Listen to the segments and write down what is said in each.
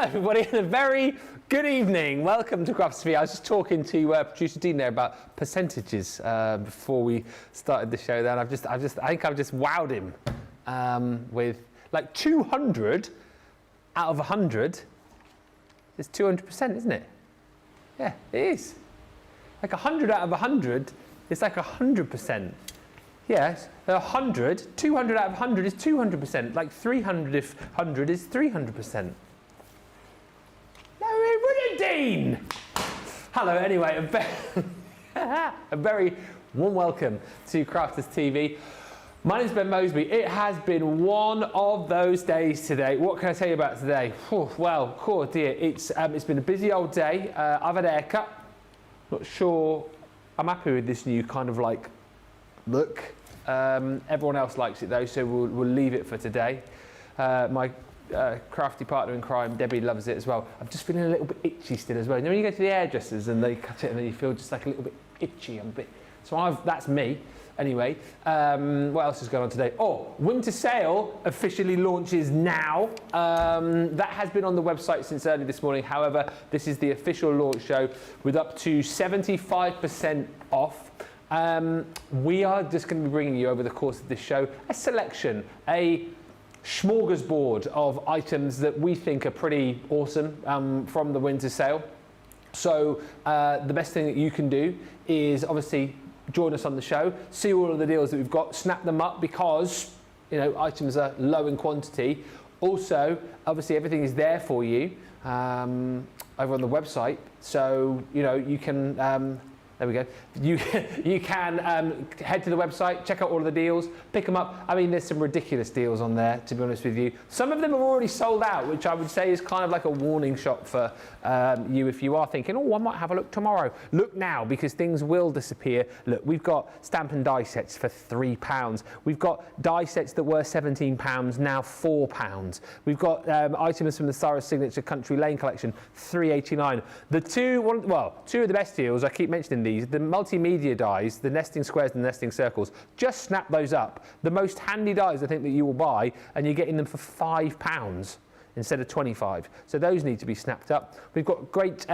everybody, and a very good evening. Welcome to Craftsy. I was just talking to producer Dean there about percentages before we started the show. Then I think I've just wowed him with like 200 out of 100 is 200%, isn't it? Yeah, it is. Like 100 out of 100 is like 100%. Yes, 200 out of 100 is 200%. Like 300 if 100 is 300%. Very brilliant, Dean! Hello, anyway, a very warm welcome to Crafters TV. My name's Ben Moseby. It has been one of those days today. What can I tell you about today? Well, oh dear, it's been a busy old day. I've had a haircut. Not sure I'm happy with this new kind of like look. Everyone else likes it though, so we'll leave it for today. My crafty partner in crime, Debbie, loves it as well. I'm just feeling a little bit itchy still as well. You know when you go to the hairdressers and they cut it and then you feel just like a little bit itchy. That's me. Anyway, what else is going on today? Oh, winter sale officially launches now. That has been on the website since early this morning. However, this is the official launch show with up to 75% off. We are just going to be bringing you over the course of this show a selection, a smorgasbord of items that we think are pretty awesome from the winter sale. So the best thing that you can do is obviously join us on the show, see all of the deals that we've got, snap them up because items are low in quantity. Also, obviously everything is there for you over on the website, so you can there we go. You can head to the website, check out all of the deals, pick them up. I mean, there's some ridiculous deals on there, to be honest with you. Some of them are already sold out, which I would say is kind of like a warning shot for you if you are thinking, oh, I might have a look tomorrow. Look now, because things will disappear. Look, we've got stamp and die sets for £3. We've got die sets that were £17, now £4. We've got items from the Cyrus Signature Country Lane collection, £3.89. Two of the best deals, I keep mentioning these, the Multimedia dies, the nesting squares and the nesting circles, just snap those up. The most handy dies I think that you will buy, and you're getting them for £5 instead of 25. So those need to be snapped up. We've got great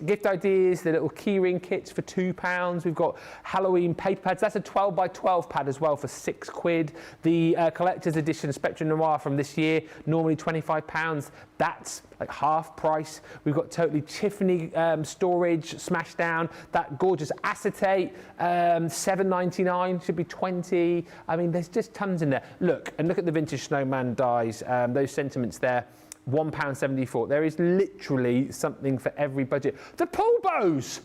gift ideas, the little keyring kits for £2. We've got Halloween paper pads. That's a 12 by 12 pad as well for £6. The collector's edition Spectrum Noir from this year, normally £25. That's like half price. We've got totally Tiffany storage smashed down. That gorgeous acetate, $7.99, should be $20. I mean, there's just tons in there. Look at the vintage snowman dies, those sentiments there. £1.74. There is literally something for every budget. The pull bows,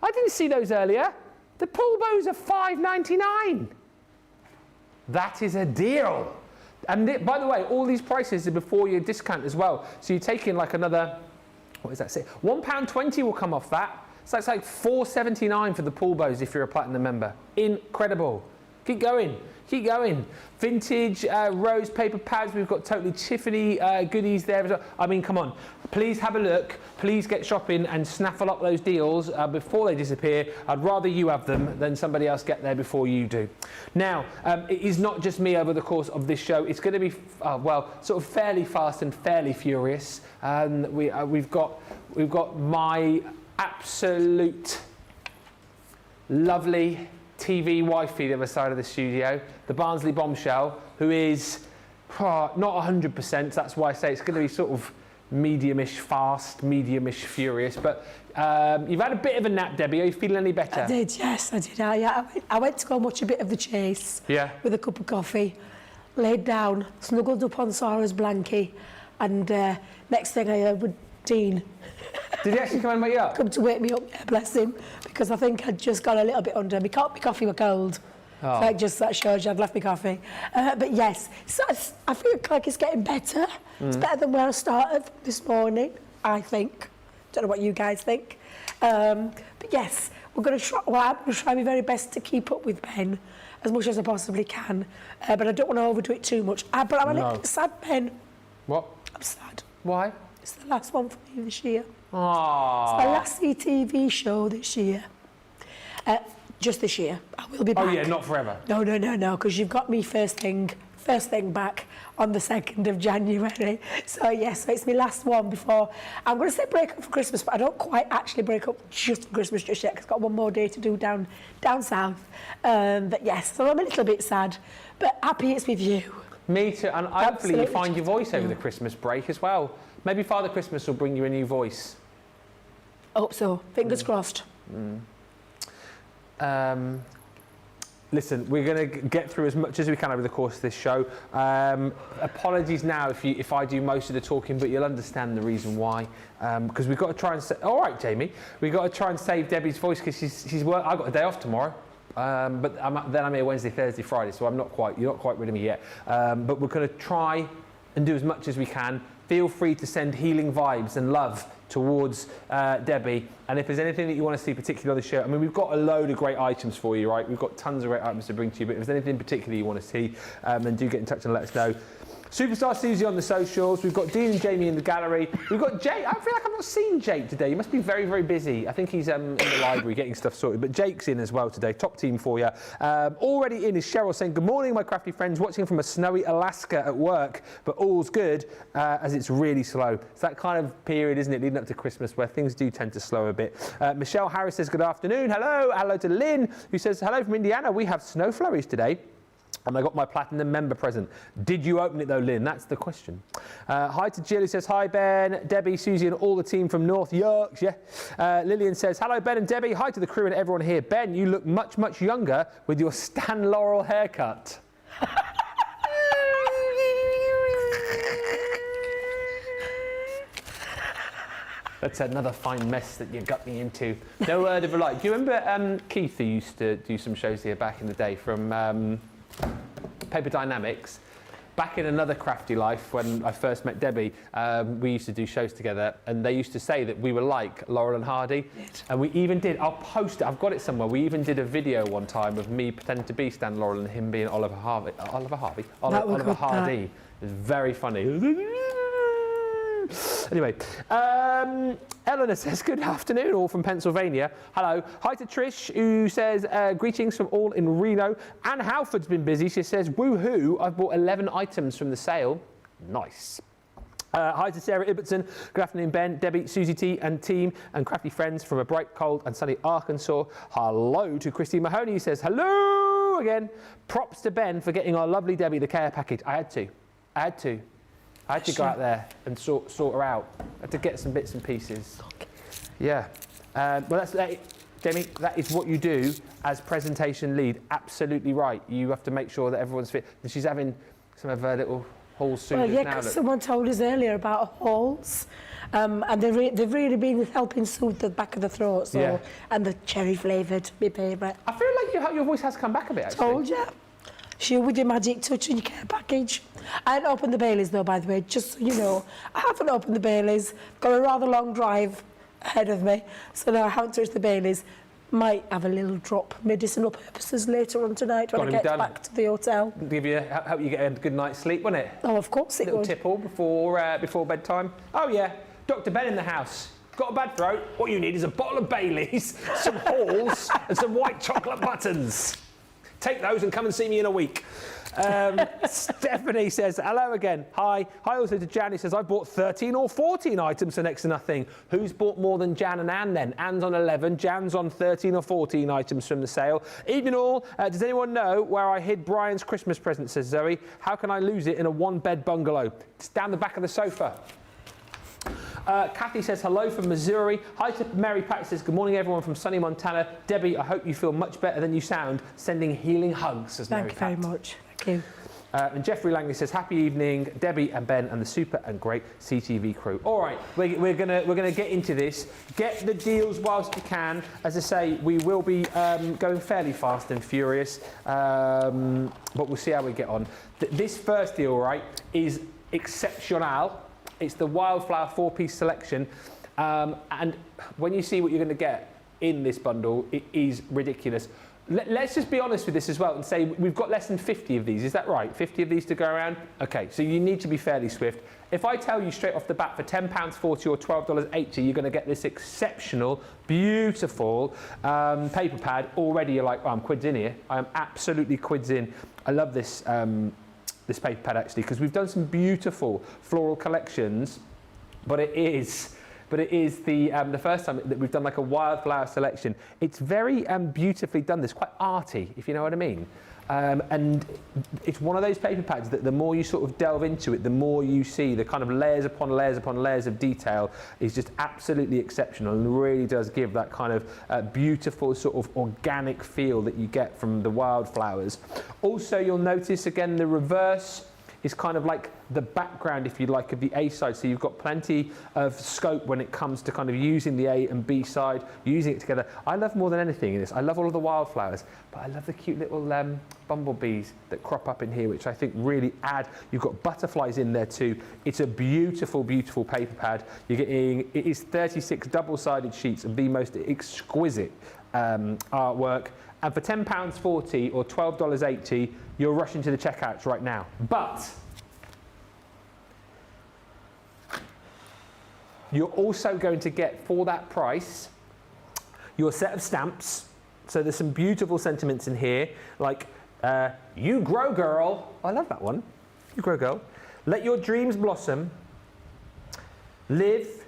I didn't see those earlier. The pull bows are $5.99. That is a deal. And by the way, all these prices are before your discount as well. So you're taking like another, what does that say? £1.20 will come off that. So it's like $4.79 for the pull bows if you're a platinum member. Incredible. Keep going. Keep going. Vintage rose paper pads. We've got totally Tiffany goodies there as well. I mean, come on. Please have a look. Please get shopping and snaffle up those deals before they disappear. I'd rather you have them than somebody else get there before you do. Now, it is not just me over the course of this show. It's going to be, sort of fairly fast and fairly furious. We've got my absolute lovely TV wifey the other side of the studio, the Barnsley bombshell, who is not 100%. That's why I say it's going to be sort of medium-ish fast, medium-ish furious. But you've had a bit of a nap, Debbie. Are you feeling any better? I did, yes, I did. I went to go and watch a bit of The Chase with a cup of coffee, laid down, snuggled up on Sarah's blankie, and next thing I heard was Dean. Did he actually come and wake you up? Come to wake me up, yeah, bless him, because I think I'd just got a little bit under. My coffee was cold. Oh. So that shows you I'd left my coffee. But yes, so I feel like it's getting better. It's better than where I started this morning, I think. Don't know what you guys think. But yes, I'm going to try my very best to keep up with Ben as much as I possibly can. But I don't want to overdo it too much. But I'm a little bit sad, Ben. What? I'm sad. Why? It's the last one for me this year. Aww. It's my last CTV show this year. Just this year. I will be back. Oh yeah, not forever. No, because you've got me first thing first thing back on the 2nd of January. So yes, so it's my last one before, I'm going to say break up for Christmas, but I don't quite actually break up just for Christmas just yet, because I've got one more day to do down south. But yes, so I'm a little bit sad, but happy it's with you. Me too, and hopefully you find your voice over the Christmas break as well. Maybe Father Christmas will bring you a new voice. Hope so, fingers crossed. Listen, we're going to get through as much as we can over the course of this show. Apologies now if I do most of the talking, but you'll understand the reason why. Because we've got to try and... All right, Jamie. We've got to try and save Debbie's voice because she's I've got a day off tomorrow. But then I'm here Wednesday, Thursday, Friday, so you're not quite rid of me yet. But we're going to try and do as much as we can. Feel free to send healing vibes and love towards Debbie, and if there's anything that you want to see particularly on the show, I mean, we've got a load of great items for you, right? We've got tons of great items to bring to you, but if there's anything particularly you want to see, then do get in touch and let us know. Superstar Susie on the socials. We've got Dean and Jamie in the gallery. We've got Jake. I feel like I've not seen Jake today. He must be very, very busy. I think he's in the library getting stuff sorted. But Jake's in as well today. Top team for you. Already in is Cheryl saying, good morning, my crafty friends. Watching from a snowy Alaska at work. But all's good as it's really slow. It's that kind of period, isn't it, leading up to Christmas where things do tend to slow a bit. Michelle Harris says, good afternoon. Hello. Hello to Lynn, who says, hello from Indiana. We have snow flurries today. And I got my platinum member present. Did you open it though, Lynn? That's the question. Hi to Jill, who says, hi Ben, Debbie, Susie and all the team from North Yorkshire. Lillian says, hello Ben and Debbie. Hi to the crew and everyone here. Ben, you look much, much younger with your Stan Laurel haircut. That's another fine mess that you got me into. No word of a lie. Do you remember Keith, who used to do some shows here back in the day from Paper Dynamics? Back in another crafty life, when I first met Debbie, we used to do shows together, and they used to say that we were like Laurel and Hardy. And we even did, I'll post it, I've got it somewhere, we even did a video one time of me pretending to be Stan Laurel and him being Oliver Hardy. It was very funny. Anyway, Eleanor says, good afternoon, all from Pennsylvania. Hello. Hi to Trish, who says, greetings from all in Reno. Anne Halford's been busy. She says, woohoo, I've bought 11 items from the sale. Nice. Hi to Sarah Ibbotson. Good afternoon, Ben, Debbie, Susie T and team and crafty friends from a bright, cold and sunny Arkansas. Hello to Christy Mahoney, who says, hello again. Props to Ben for getting our lovely Debbie the care package. I had to go out there and sort her out. I had to get some bits and pieces. Yeah. Well, that's Jamie, that is what you do as presentation lead. Absolutely right. You have to make sure that everyone's fit. And she's having some of her little hauls soon. Well, yeah, because someone told us earlier about hauls, and they've really been helping soothe the back of the throat. So, yeah. And the cherry flavoured, my favourite. I feel like your voice has come back a bit, actually. Told you. She with your magic touch and your care package. I hadn't opened the Baileys though, by the way, just so you know. I haven't opened the Baileys. Got a rather long drive ahead of me, so no, I haven't touched the Baileys. Might have a little drop, medicinal purposes later on tonight when I get back to the hotel. Help you get a good night's sleep, won't it? Oh, of course it would. Little tipple before bedtime. Oh yeah, Dr. Ben in the house. Got a bad throat? What you need is a bottle of Baileys, some halls, and some white chocolate buttons. Take those and come and see me in a week. Stephanie says, hello again. Hi. Hi also to Jan, who says, I've bought 13 or 14 items for next to nothing. Who's bought more than Jan and Anne then? Anne's on 11, Jan's on 13 or 14 items from the sale. Evening all, does anyone know where I hid Brian's Christmas present, says Zoe. How can I lose it in a one-bed bungalow? It's down the back of the sofa. Kathy says hello from Missouri. Hi to Mary Pat, says good morning everyone from sunny Montana. Debbie, I hope you feel much better than you sound. Sending healing hugs, says Mary Pat. Thank you very much. Thank you. And Jeffrey Langley says happy evening, Debbie and Ben and the super and great CTV crew. All right, we're gonna get into this. Get the deals whilst you can. As I say, we will be going fairly fast and furious, but we'll see how we get on. This first deal, right, is exceptional. It's the Wildflower 4-piece selection, and when you see what you're going to get in this bundle, it is ridiculous. Let's just be honest with this as well and say we've got less than 50 of these. Is that right? 50 of these to go around? Okay, so you need to be fairly swift. If I tell you straight off the bat for £10.40 or $12.80, you're going to get this exceptional, beautiful paper pad. Already you're like, oh, I'm quids in here. I am absolutely quids in. I love this this paper pad actually, because we've done some beautiful floral collections, but it is the first time that we've done like a wildflower selection. It's very beautifully done. It's quite arty, if you know what I mean. And it's one of those paper pads that the more you sort of delve into it, the more you see the kind of layers upon layers upon layers of detail is just absolutely exceptional, and really does give that kind of beautiful sort of organic feel that you get from the wildflowers. Also, you'll notice again the reverse is kind of like the background, if you like, of the A side. So you've got plenty of scope when it comes to kind of using the A and B side, using it together. I love more than anything in this, I love all of the wildflowers, but I love the cute little bumblebees that crop up in here, which I think really add. You've got butterflies in there too. It's a beautiful, beautiful paper pad. You're getting, it is 36 double-sided sheets of the most exquisite artwork. And for £10.40 or $12.80, you're rushing to the checkouts right now. But you're also going to get, for that price, your set of stamps. So there's some beautiful sentiments in here, like, you grow, girl. I love that one. You grow, girl. Let your dreams blossom. Life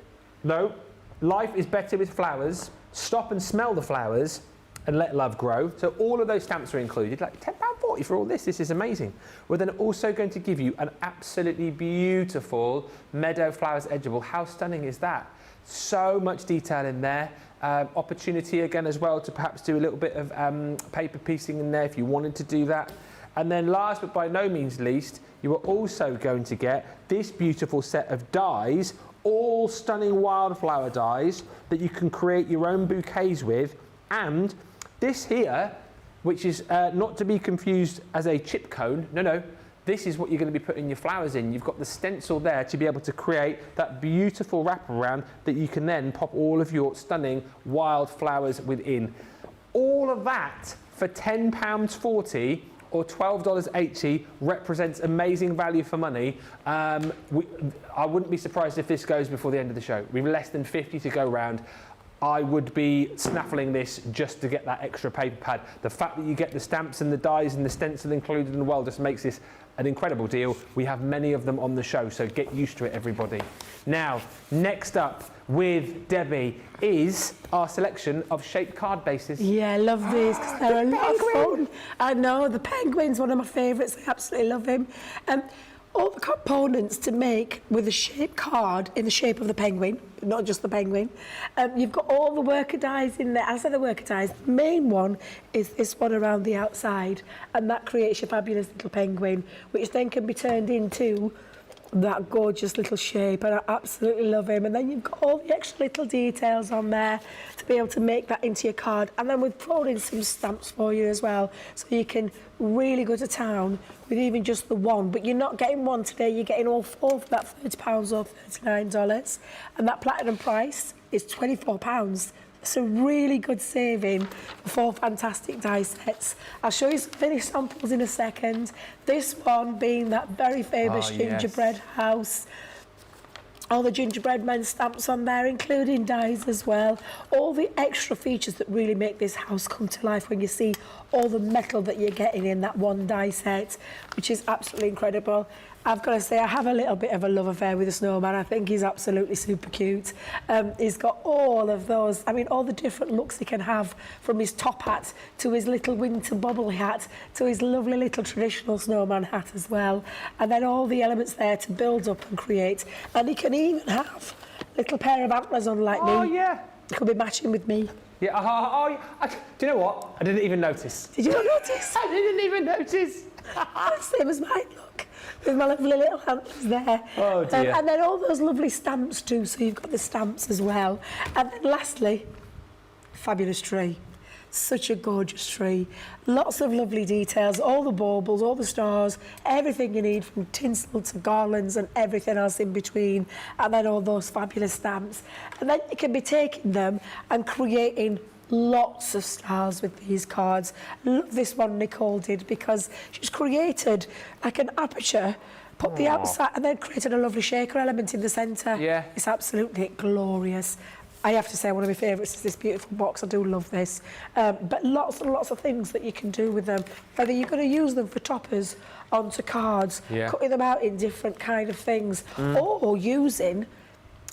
is better with flowers. Stop and smell the flowers. And let love grow. So all of those stamps are included, like £10.40 for all this. This is amazing. We're then also going to give you an absolutely beautiful Meadow Flowers Edgeable. How stunning is that? So much detail in there. Opportunity again as well to perhaps do a little bit of paper piecing in there if you wanted to do that. And then last but by no means least, you are also going to get this beautiful set of dies, all stunning wildflower dies that you can create your own bouquets with. And this here, which is not to be confused as a chip cone, no, this is what you're going to be putting your flowers in. You've got the stencil there to be able to create that beautiful wraparound that you can then pop all of your stunning wildflowers within. All of that for £10.40 or $12.80 represents amazing value for money. I wouldn't be surprised if this goes before the end of the show. We've less than 50 to go round. I would be snaffling this just to get that extra paper pad. The fact that you get the stamps and the dies and the stencil included as well just makes this an incredible deal. We have many of them on the show, so get used to it, everybody. Now, next up with Debbie is our selection of shaped card bases. Yeah, I love these because they're a lot of fun. I know, the penguin's one of my favourites. I absolutely love him. All the components to make with a shaped card in the shape of the penguin, but not just the penguin. You've got all the worker dies in there. I say the worker dies. The main one is this one around the outside, and that creates your fabulous little penguin, which then can be turned into that gorgeous little shape, and I absolutely love him. And then you've got all the extra little details on there to be able to make that into your card, and then we've thrown in some stamps for you as well, so you can really go to town with even just the one. But you're not getting one today, you're getting all four for that £30 or $39, and that platinum price is £24. It's a really good saving for four fantastic die sets. I'll show you some finished samples in a second. This one being that very famous gingerbread house. All the gingerbread men stamps on there, including dies as well. All the extra features that really make this house come to life when you see all the metal that you're getting in that one die set, which is absolutely incredible. I've got to say, I have a little bit of a love affair with the snowman. I think he's absolutely super cute. He's got all of those, I mean, all the different looks he can have, from his top hat to his little winter bubble hat to his lovely little traditional snowman hat as well. And then all the elements there to build up and create. And he can even have a little pair of antlers on like me. Oh, yeah. He could be matching with me. Yeah, do you know what? I didn't even notice. Did you not notice? I didn't even notice. Same as mine, look, with my lovely little antlers there. Oh dear. And then all those lovely stamps too, so you've got the stamps as well. And then lastly, fabulous tree. Such a gorgeous tree. Lots of lovely details, all the baubles, all the stars, everything you need, from tinsel to garlands and everything else in between. And then all those fabulous stamps. And then you can be taking them and creating lots of stars with these cards. Love this one Nicole did, because she's created like an aperture, put the outside, and then created a lovely shaker element in the centre. Yeah. It's absolutely glorious. I have to say one of my favourites is this beautiful box. I do love this. But lots and lots of things that you can do with them. Whether you're going to use them for toppers onto cards, cutting them out in different kind of things, or using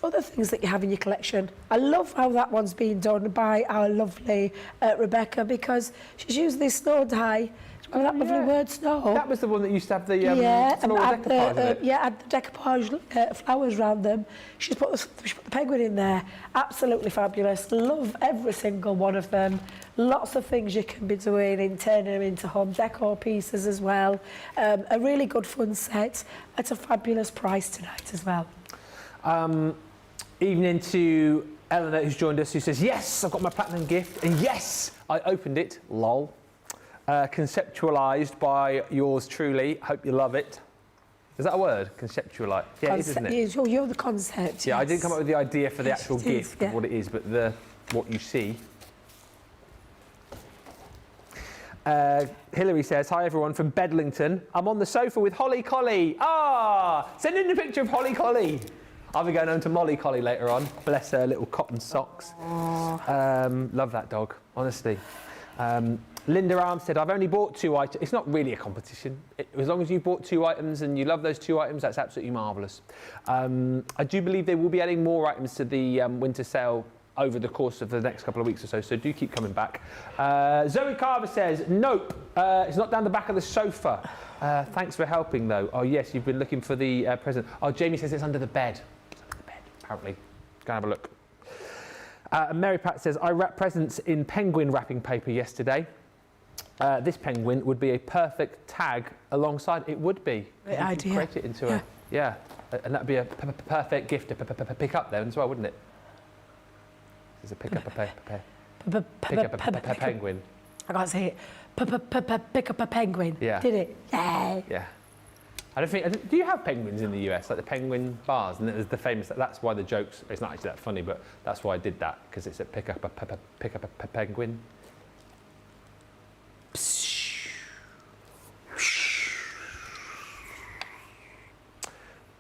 other things that you have in your collection. I love how that one's been done by our lovely Rebecca, because she's used this snow die. That lovely word snow. That was the one that used to have the and floral decoupage in it. had the decoupage flowers around them. She put the penguin in there. Absolutely fabulous. Love every single one of them. Lots of things you can be doing in turning them into home decor pieces as well. A really good fun set at a fabulous price tonight as well. Evening to Eleanor, who's joined us, who says, yes, I've got my platinum gift, and yes, I opened it, lol. Conceptualised by yours truly. Hope you love it. Is that a word? Conceptualise. Yeah, it is, isn't it? You're the concept. Yeah, yes. I didn't come up with the idea for the actual gift of what it is, but what you see. Hilary says, hi everyone from Bedlington. I'm on the sofa with Holly Collie. Send in a picture of Holly Collie. I'll be going home to Molly Collie later on. Bless her little cotton socks. Love that dog, honestly. Linda Armstead, I've only bought 2 items. It's not really a competition. As long as you've bought 2 items and you love those 2 items, that's absolutely marvellous. I do believe they will be adding more items to the winter sale over the course of the next couple of weeks or so do keep coming back. Zoe Carver says, nope, it's not down the back of the sofa. Thanks for helping, though. Oh, yes, you've been looking for the present. Oh, Jamie says it's under the bed. It's under the bed, apparently. Go and have a look. Mary Pat says, I wrapped presents in penguin wrapping paper yesterday. This penguin would be a perfect tag alongside. It would be. Great idea. Create it into and that'd be a perfect gift to pick up there as well, wouldn't it? There's a pick up a penguin. I can't say it. Pick up a penguin. Yeah. Did it? Yeah. Yeah. I don't think. Do you have penguins in the US, like the penguin bars? And there's the famous. That's why the jokes. It's not actually that funny, but that's why I did that, because it's a pick up a penguin.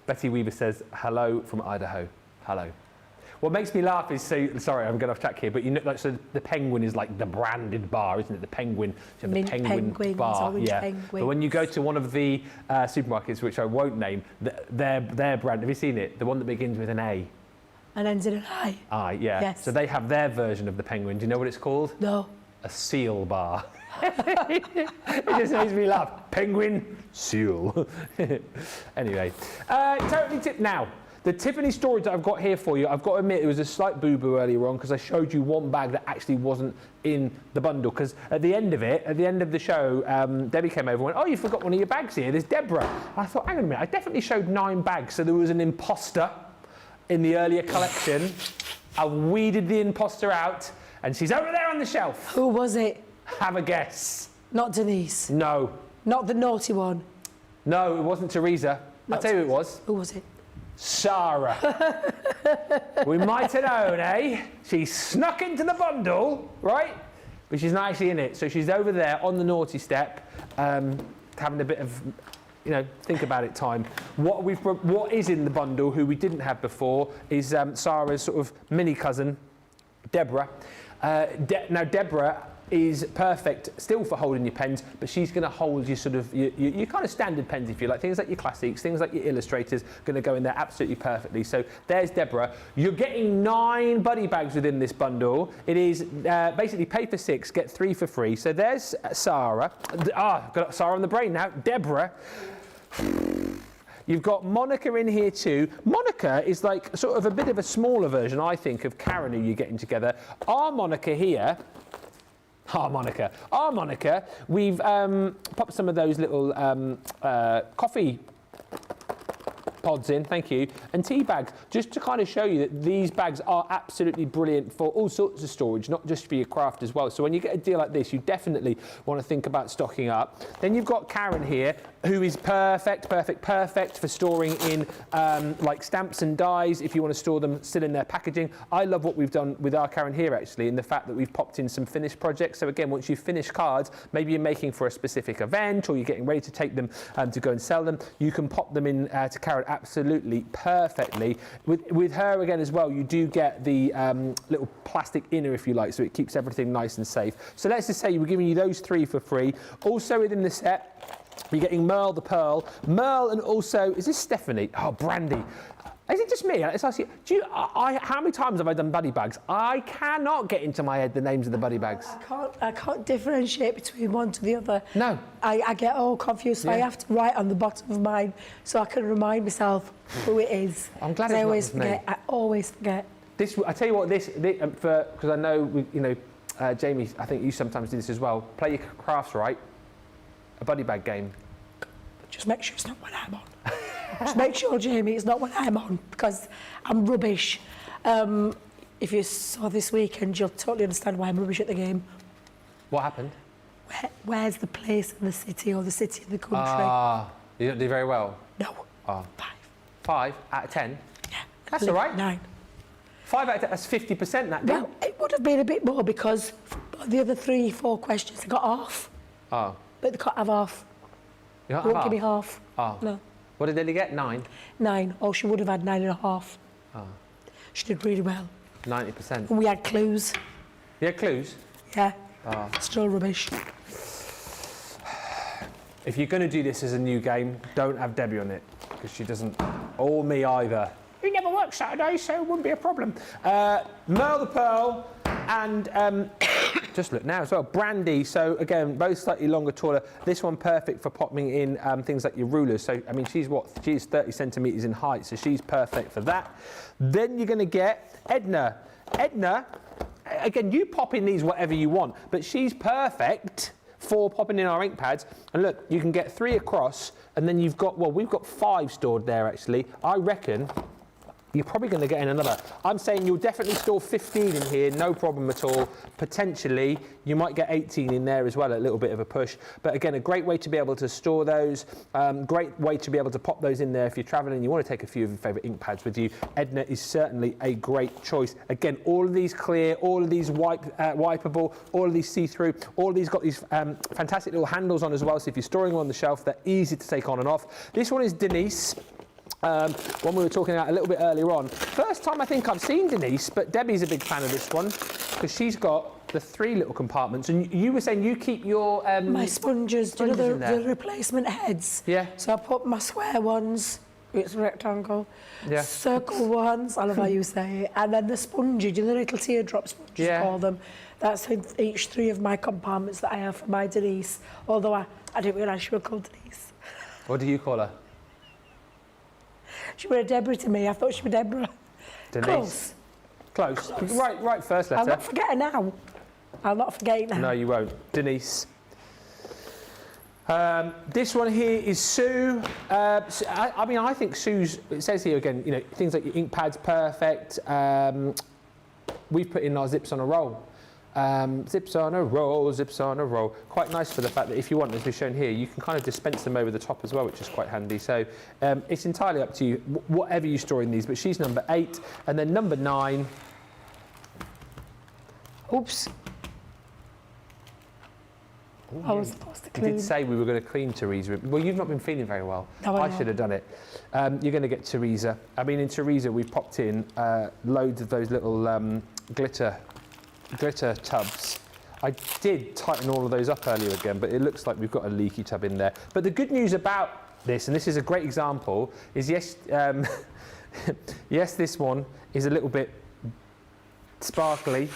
Betty Weaver says, hello from Idaho. Hello. What makes me laugh is, sorry, I'm going off track here, but you know, like, so the penguin is like the branded bar, isn't it? The penguin, so the penguin bar. Penguins. But when you go to one of the supermarkets, which I won't name, their brand, have you seen it? The one that begins with an A. And ends in an I. I, yeah. Yes. So they have their version of the penguin. Do you know what it's called? No. A seal bar. It just makes me laugh. Penguin, seal. Anyway, totally tip now. The Tiffany storage that I've got here for you, I've got to admit, it was a slight boo-boo earlier on because I showed you one bag that actually wasn't in the bundle. Because at the end of the show, Debbie came over and went, oh, you forgot one of your bags here. There's Deborah. And I thought, hang on a minute, I definitely showed 9 bags. So there was an imposter in the earlier collection. I weeded the imposter out, and she's over there on the shelf. Who was it? Have a guess. Not Denise. No. Not the naughty one. No, it wasn't Teresa. I'll tell you who it was. Who was it? Sarah. We might have known, eh? She snuck into the bundle, right? But she's not actually in it. So she's over there on the naughty step, having a bit of, think about it time. What is in the bundle, who we didn't have before, is Sarah's sort of mini cousin, Deborah. Now, Deborah is perfect still for holding your pens, but she's going to hold your sort of your kind of standard pens, if you like. Things like your classics, things like your illustrators, going to go in there absolutely perfectly. So there's Deborah. You're getting 9 buddy bags within this bundle. It is basically pay for 6, get 3 for free. So there's Sarah. I've got Sarah on the brain now. Deborah. You've got Monica in here too. Monica is like sort of a bit of a smaller version, I think, of Karen, who you're getting together. Our Monica here. Our Monica, we've popped some of those little coffee pods in, thank you, and tea bags, just to kind of show you that these bags are absolutely brilliant for all sorts of storage, not just for your craft as well. So when you get a deal like this, you definitely want to think about stocking up. Then you've got Karen here, who is perfect for storing in like stamps and dies, if you want to store them still in their packaging. I love what we've done with our Karen here, actually, in the fact that we've popped in some finished projects. So again, once you finish cards, maybe you're making for a specific event, or you're getting ready to take them to go and sell them, you can pop them in to Karen absolutely perfectly. With her again as well, you do get the little plastic inner, if you like, so it keeps everything nice and safe. So let's just say we're giving you those 3 for free. Also within the set, you're getting Merle the Pearl, Merle, and also, is this Stephanie? Oh, Brandy. Is it just me? Let's ask you, how many times have I done buddy bags? I cannot get into my head the names of the buddy bags. I can't differentiate between one to the other. No. I get all confused, so I have to write on the bottom of mine so I can remind myself who it is. I'm glad it's I not always just me. forget. I always forget. This, I tell you what, because I know, Jamie, I think you sometimes do this as well. Play your crafts right. A buddy bag game. Just make sure it's not when I'm on. Just make sure, Jamie, it's not when I'm on, because I'm rubbish. If you saw this weekend, you'll totally understand why I'm rubbish at the game. What happened? Where's the place in the city or the city in the country? You don't do very well? No. 5. 5 out of 10? Yeah. That's all right. 9. 5 out of 10, that's 50% that game. Well, it would have been a bit more because the other 3, 4 questions I got half. Oh. But they can't have half. You They won't give me half. Oh. No. What did they get? 9? 9. Oh, she would have had 9.5. Oh. She did really well. 90%. And we had clues. You had clues? Yeah. Oh. Still rubbish. If you're going to do this as a new game, don't have Debbie on it, because she doesn't, or me either. You never work Saturday, so it wouldn't be a problem. Merle the Pearl and just look now as well, Brandy. So again, both slightly longer, taller. This one perfect for popping in things like your rulers. So I mean, she's 30 centimetres in height, so she's perfect for that. Then you're going to get Edna. Edna, again, you pop in these whatever you want, but she's perfect for popping in our ink pads. And look, you can get 3 across, and then you've got, well, we've got 5 stored there actually. I reckon you're probably going to get in another. I'm saying you'll definitely store 15 in here, no problem at all. Potentially, you might get 18 in there as well, a little bit of a push. But again, a great way to be able to store those. Great way to be able to pop those in there if you're traveling and you want to take a few of your favourite ink pads with you. Edna is certainly a great choice. Again, all of these clear, all of these wipeable, all of these see-through, all of these got these fantastic little handles on as well. So if you're storing them on the shelf, they're easy to take on and off. This one is Denise. One we were talking about a little bit earlier on. First time I think I've seen Denise, but Debbie's a big fan of this one because she's got the 3 little compartments. And you were saying you keep your my sponges, do you know the replacement heads? Yeah. So I put my square ones, it's rectangle, yeah. Circle ones, I love how you say it, and then the sponges, you know, the little teardrop sponges, call them. That's in each 3 of my compartments that I have for my Denise. Although I didn't realise she was called Denise. What do you call her? She was a Deborah to me. I thought she was Deborah. Denise. Close. Right first letter. I'll not forget her now. I'll not forget it now. No, you won't. Denise. This one here is Sue. I mean, I think Sue's, it says here again, you know, things like your ink pads, perfect. We've put in our zips on a roll. Zips on a roll, zips on a roll. Quite nice for the fact that if you want, as we've shown here, you can kind of dispense them over the top as well, which is quite handy. So it's entirely up to you, whatever you store in these. But she's number 8, and then number 9. Oops. Ooh, I was supposed to clean. You did say we were going to clean Teresa. Well, you've not been feeling very well. No, I should have done it. You're going to get Teresa. I mean, in Teresa, we popped in loads of those little glitter tubs. I did tighten all of those up earlier again, but it looks like we've got a leaky tub in there. But the good news about this, and this is a great example, is yes, yes, this one is a little bit sparkly,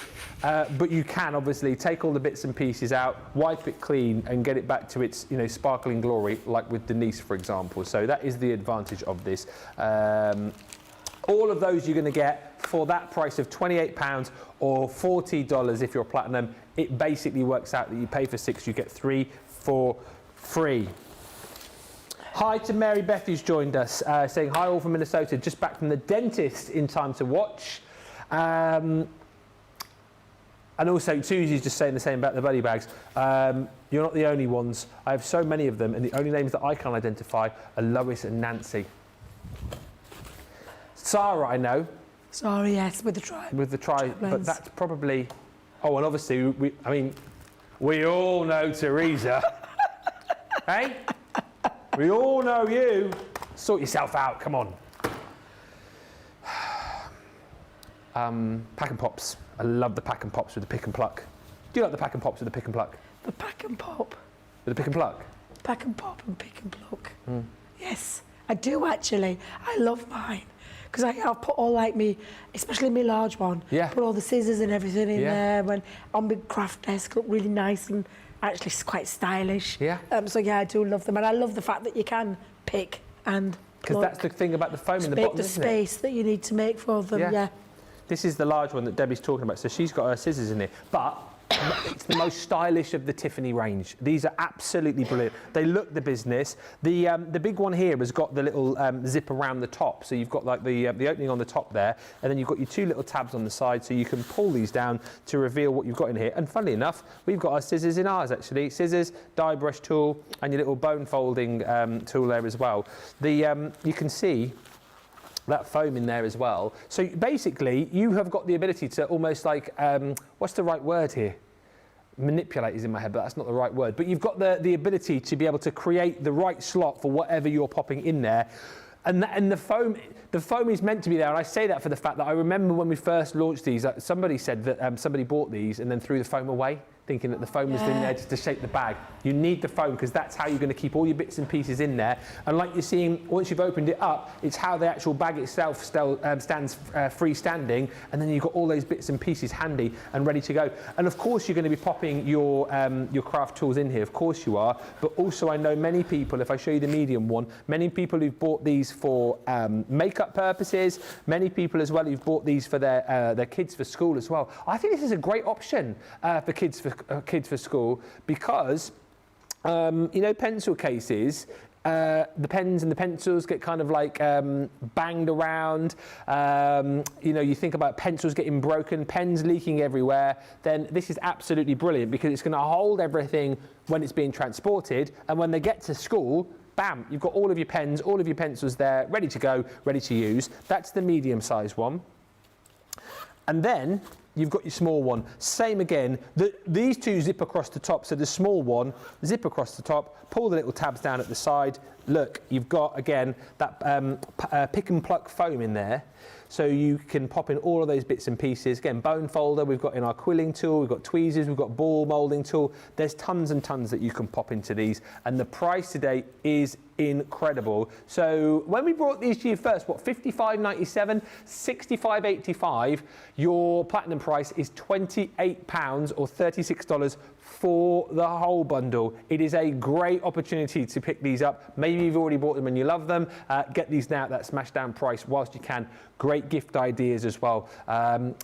but you can obviously take all the bits and pieces out, wipe it clean, and get it back to its, you know, sparkling glory, like with Denise, for example. So that is the advantage of this. All of those you're going to get for that price of £28 or $40 if you're platinum. It basically works out that you pay for 6, you get 3 for free. Hi to Mary Beth, who's joined us, saying hi all from Minnesota, just back from the dentist in time to watch. And also Susie's just saying the same about the buddy bags. You're not the only ones. I have so many of them, and the only names that I can identify are Lois and Nancy. Sarah, I know. Sorry, yes, with the tri. With the tri, but that's probably... Oh, and obviously, we all know Teresa. Hey? We all know you. Sort yourself out, come on. Pack and pops. I love the pack and pops with the pick and pluck. Do you like the pack and pops with the pick and pluck? The pack and pop. With the pick and pluck? Pack and pop and pick and pluck. Yes, I do actually. I love mine. Because I'll put all like me, especially my large one, put all the scissors and everything in there when on my craft desk, look really nice and actually quite stylish. Yeah. So yeah, I do love them. And I love the fact that you can pick and because that's the thing about the foam in the bottom, the space that you need to make for them, yeah. This is the large one that Debbie's talking about, so she's got her scissors in it. But it's the most stylish of the Tiffany range. These are absolutely brilliant. They look the business. The big one here has got the little zip around the top, so you've got like the opening on the top there, and then you've got your two little tabs on the side, so you can pull these down to reveal what you've got in here. And funnily enough, we've got our scissors in ours actually. Scissors, die brush tool, and your little bone folding tool there as well. You can see that foam in there as well. So basically, you have got the ability to almost like, what's the right word here? Manipulate is in my head, but that's not the right word. But you've got the ability to be able to create the right slot for whatever you're popping in there. And the foam is meant to be there. And I say that for the fact that I remember when we first launched these, somebody said that somebody bought these and then threw the foam away, thinking that the foam was in there just to shape the bag. You need the foam because that's how you're going to keep all your bits and pieces in there. And like you're seeing, once you've opened it up, it's how the actual bag itself stands freestanding, and then you've got all those bits and pieces handy and ready to go. And of course, you're going to be popping your craft tools in here. Of course you are. But also, I know many people. If I show you the medium one, many people who've bought these for makeup purposes. Many people as well who've bought these for their kids for school as well. I think this is a great option for kids for school because you know, pencil cases, the pens and the pencils get kind of like banged around. You know, you think about pencils getting broken, pens leaking everywhere, then this is absolutely brilliant because it's going to hold everything when it's being transported, and when they get to school, bam, you've got all of your pens, all of your pencils there, ready to go, ready to use. That's the medium size one. And then you've got your small one. Same again. These two zip across the top. So the small one, zip across the top, pull the little tabs down at the side. Look, you've got, again, that pick and pluck foam in there. So you can pop in all of those bits and pieces. Again, bone folder, we've got in our quilling tool, we've got tweezers, we've got ball moulding tool. There's tons and tons that you can pop into these. And the price today is incredible. So when we brought these to you first, what, $55.97, $65.85, your platinum price is £28 or $36 for the whole bundle. It is a great opportunity to pick these up. Maybe you've already bought them and you love them. Get these now at that smash down price whilst you can. Great gift ideas as well.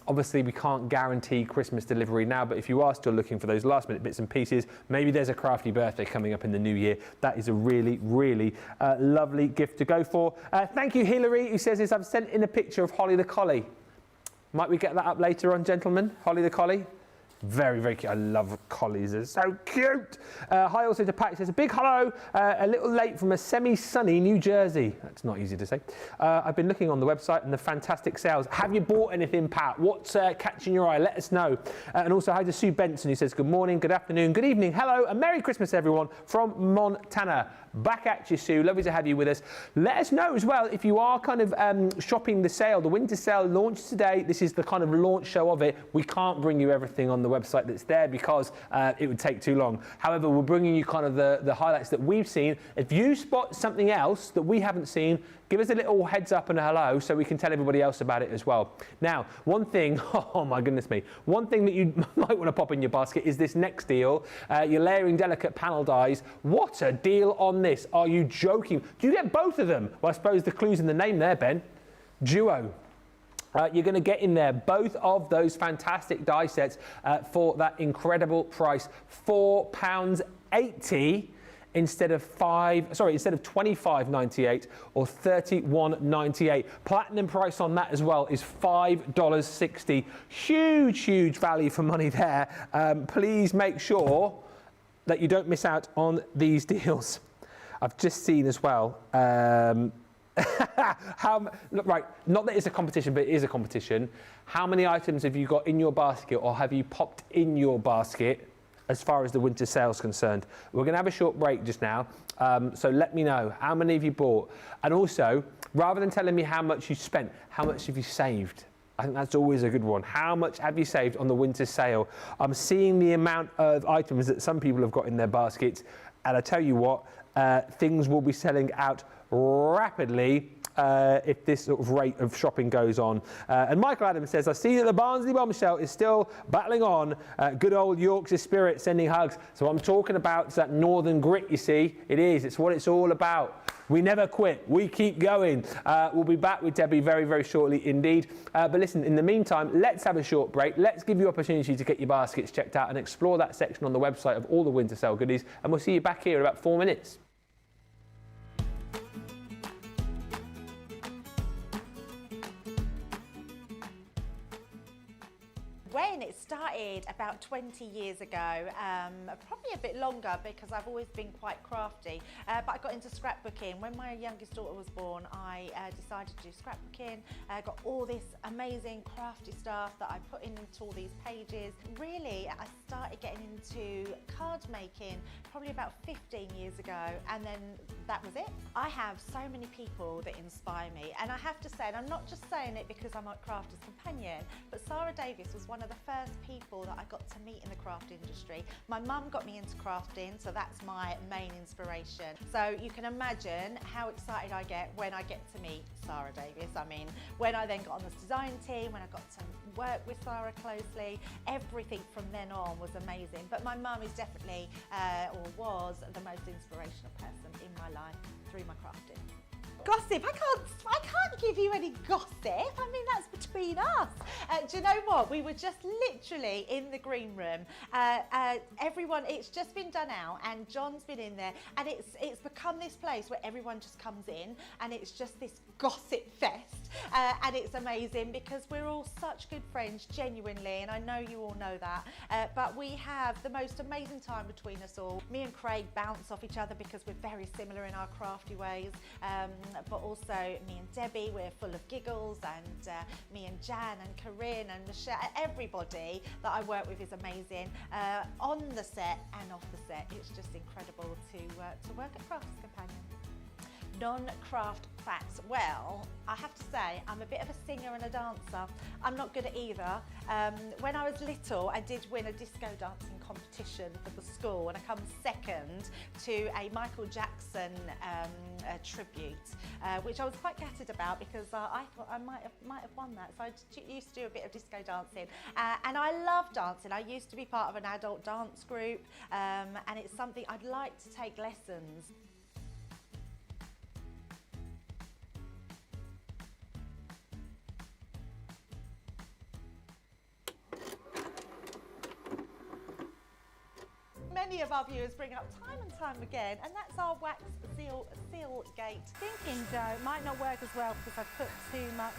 Obviously, we can't guarantee Christmas delivery now, but if you are still looking for those last minute bits and pieces, maybe there's a crafty birthday coming up in the new year. That is a really, really lovely gift to go for. Thank you, Hilary, who says this. I've sent in a picture of Holly the Collie. Might we get that up later on, gentlemen? Holly the Collie. Very, very cute. I love collies. They're so cute. Hi also to Pat. Says a big hello. A little late from a semi-sunny New Jersey. That's not easy to say. I've been looking on the website and the fantastic sales. Have you bought anything, Pat? What's catching your eye? Let us know. And also hi to Sue Benson, who says good morning, good afternoon, good evening, hello, and Merry Christmas, everyone, from Montana. Back at you, Sue. Lovely to have you with us. Let us know as well if you are kind of shopping the sale. The winter sale launched today. This is the kind of launch show of it. We can't bring you everything on the website that's there because it would take too long. However, we're bringing you kind of the highlights that we've seen. If you spot something else that we haven't seen, give us a little heads up and a hello so we can tell everybody else about it as well. Now, one thing, oh my goodness me, one thing that you might want to pop in your basket is this next deal. You're layering delicate panel dies. What a deal on this. Are you joking? Do you get both of them? Well, I suppose the clue's in the name there, Ben. Duo. You're going to get in there both of those fantastic die sets for that incredible price, £4.80 instead of $25.98 or $31.98. Platinum price on that as well is $5.60. Huge value for money there. Please make sure that you don't miss out on these deals. I've just seen as well. Right, not that it's a competition, but it is a competition. How many items have you got in your basket or have you popped in your basket as far as the winter sale's concerned. We're going to have a short break just now, so let me know how many of you bought. And also, rather than telling me how much you spent, how much have you saved? I think that's always a good one. How much have you saved on the winter sale? I'm seeing the amount of items that some people have got in their baskets, and I tell you what, things will be selling out rapidly if this sort of rate of shopping goes on. And Michael Adams says, I've seen that the Barnsley bombshell is still battling on. Good old Yorkshire spirit, sending hugs. So I'm talking about that northern grit, you see. It is, it's what it's all about. We never quit, we keep going. We'll be back with Debbie very, very shortly indeed. But listen, in the meantime, let's have a short break. Let's give you opportunity to get your baskets checked out and explore that section on the website of all the winter sale goodies. And we'll see you back here in about 4 minutes. When it started about 20 years ago, probably a bit longer because I've always been quite crafty, but I got into scrapbooking. When my youngest daughter was born, I decided to do scrapbooking. I got all this amazing crafty stuff that I put into all these pages. Really, I started getting into card making probably about 15 years ago, and then that was it. I have so many people that inspire me, and I have to say, and I'm not just saying it because I'm a crafter's companion, but Sarah Davies was one of the first people that I got to meet in the craft industry. My mum got me into crafting, so that's my main inspiration. So you can imagine how excited I get when I get to meet Sarah Davies. I mean, when I then got on this design team, when I got to work with Sarah closely, everything from then on was amazing. But my mum is definitely, or was, the most inspirational person in my life through my crafting. Gossip, I can't give you any gossip. I mean, that's between us. Do you know what? We were just literally in the green room. Everyone, it's just been done out, and John's been in there, and it's become this place where everyone just comes in, and it's just this gossip fest, and it's amazing because we're all such good friends, genuinely, and I know you all know that. But we have the most amazing time between us all. Me and Craig bounce off each other because we're very similar in our crafty ways. But also me and Debbie, we're full of giggles, and me and Jan and Corinne and Michelle, everybody that I work with is amazing. On the set and off the set, it's just incredible to work at Crafts Companion. Non-craft facts. Well, I have to say, I'm a bit of a singer and a dancer. I'm not good at either. When I was little, I did win a disco dancing competition for the school, and I come second to a Michael Jackson tribute, which I was quite gutted about because I thought I might have won that. So I used to do a bit of disco dancing, and I love dancing. I used to be part of an adult dance group, and it's something I'd like to take lessons. Many of our viewers bring up time and time again, and that's our wax seal gate. Thinking dough might not work as well because I've put too much.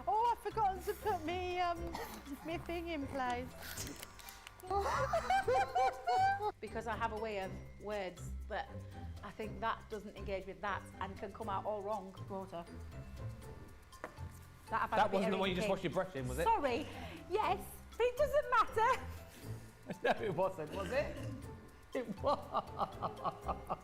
Oh, I've forgotten to put me thing in place. Because I have a way of words that I think that doesn't engage with that and can come out all wrong. Water. That wasn't the one you just washed your brush in, was it? Sorry, yes, but it doesn't matter. No, it wasn't, was it? It was.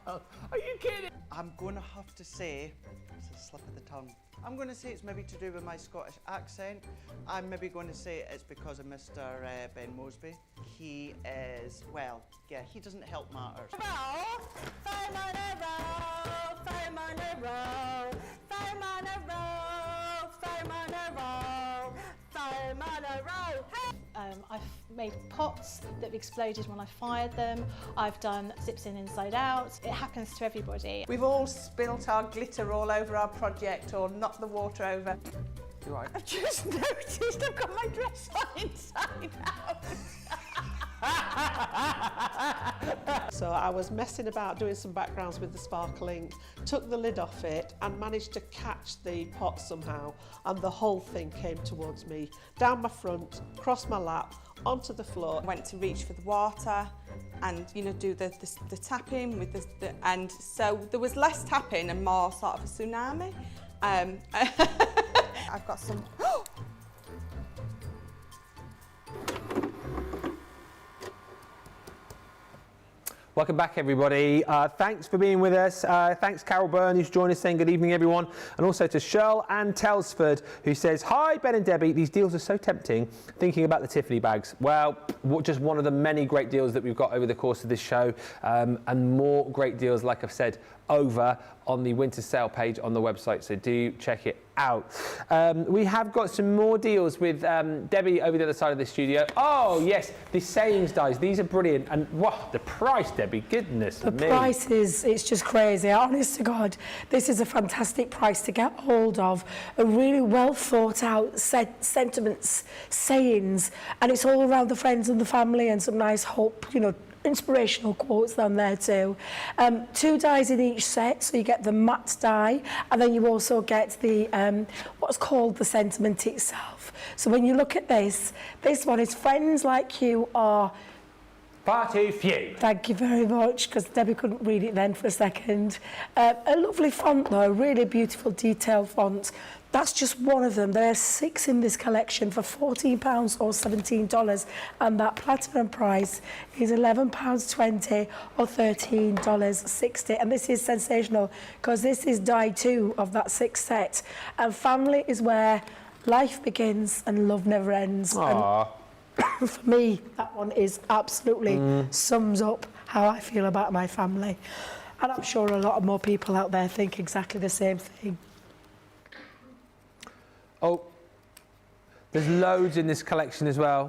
Are you kidding? I'm going to have to say, it's a slip of the tongue. I'm going to say it's maybe to do with my Scottish accent. I'm maybe going to say it's because of Mr. Ben Moseby. He is, well, yeah, he doesn't help matters. I've made pots that have exploded when I fired them. I've done zips in inside out. It happens to everybody. We've all spilt our glitter all over our project or knocked the water over. You're right. I've just noticed I've got my dress on inside out. So I was messing about doing some backgrounds with the sparkling, took the lid off it and managed to catch the pot somehow, and the whole thing came towards me, down my front, across my lap, onto the floor. I went to reach for the water and, you know, do the tapping with the and so there was less tapping and more sort of a tsunami. I've got some Welcome back, everybody. Thanks for being with us. Thanks, Carol Byrne, who's joined us, saying good evening, everyone. And also to Shirl and Telsford, who says, hi, Ben and Debbie. These deals are so tempting. Thinking about the Tiffany bags. Well, just one of the many great deals that we've got over the course of this show. And more great deals, like I've said, over on the winter sale page on the website, so do check it out. We have got some more deals with Debbie over the other side of the studio. Oh yes, the sayings dies, these are brilliant, and what the price, Debbie, goodness me. The price is, it's just crazy, honest to God. This is a fantastic price to get hold of, a really well thought out sentiments, sayings, and it's all around the friends and the family, and some nice hope, you know, inspirational quotes on there too. 2 dies in each set, so you get the matte die, and then you also get the what's called the sentiment itself. So when you look at this one is friends like you are far too few. Thank you very much, because Debbie couldn't read it then for a second. A lovely font though, really beautiful detailed font. That's just one of them. There are 6 in this collection for £14 or $17, and that platinum price is £11.20 or $13.60. And this is sensational, because this is die 2 of that 6 set. And family is where life begins and love never ends. Aww. And for me, that one is absolutely sums up how I feel about my family. And I'm sure a lot of more people out there think exactly the same thing. Oh, there's loads in this collection as well,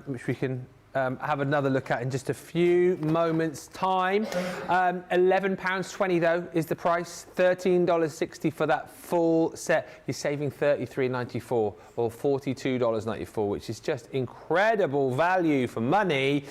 which we can have another look at in just a few moments' time. £11.20 though is the price, $13.60 for that full set. You're saving $33.94 or $42.94, which is just incredible value for money.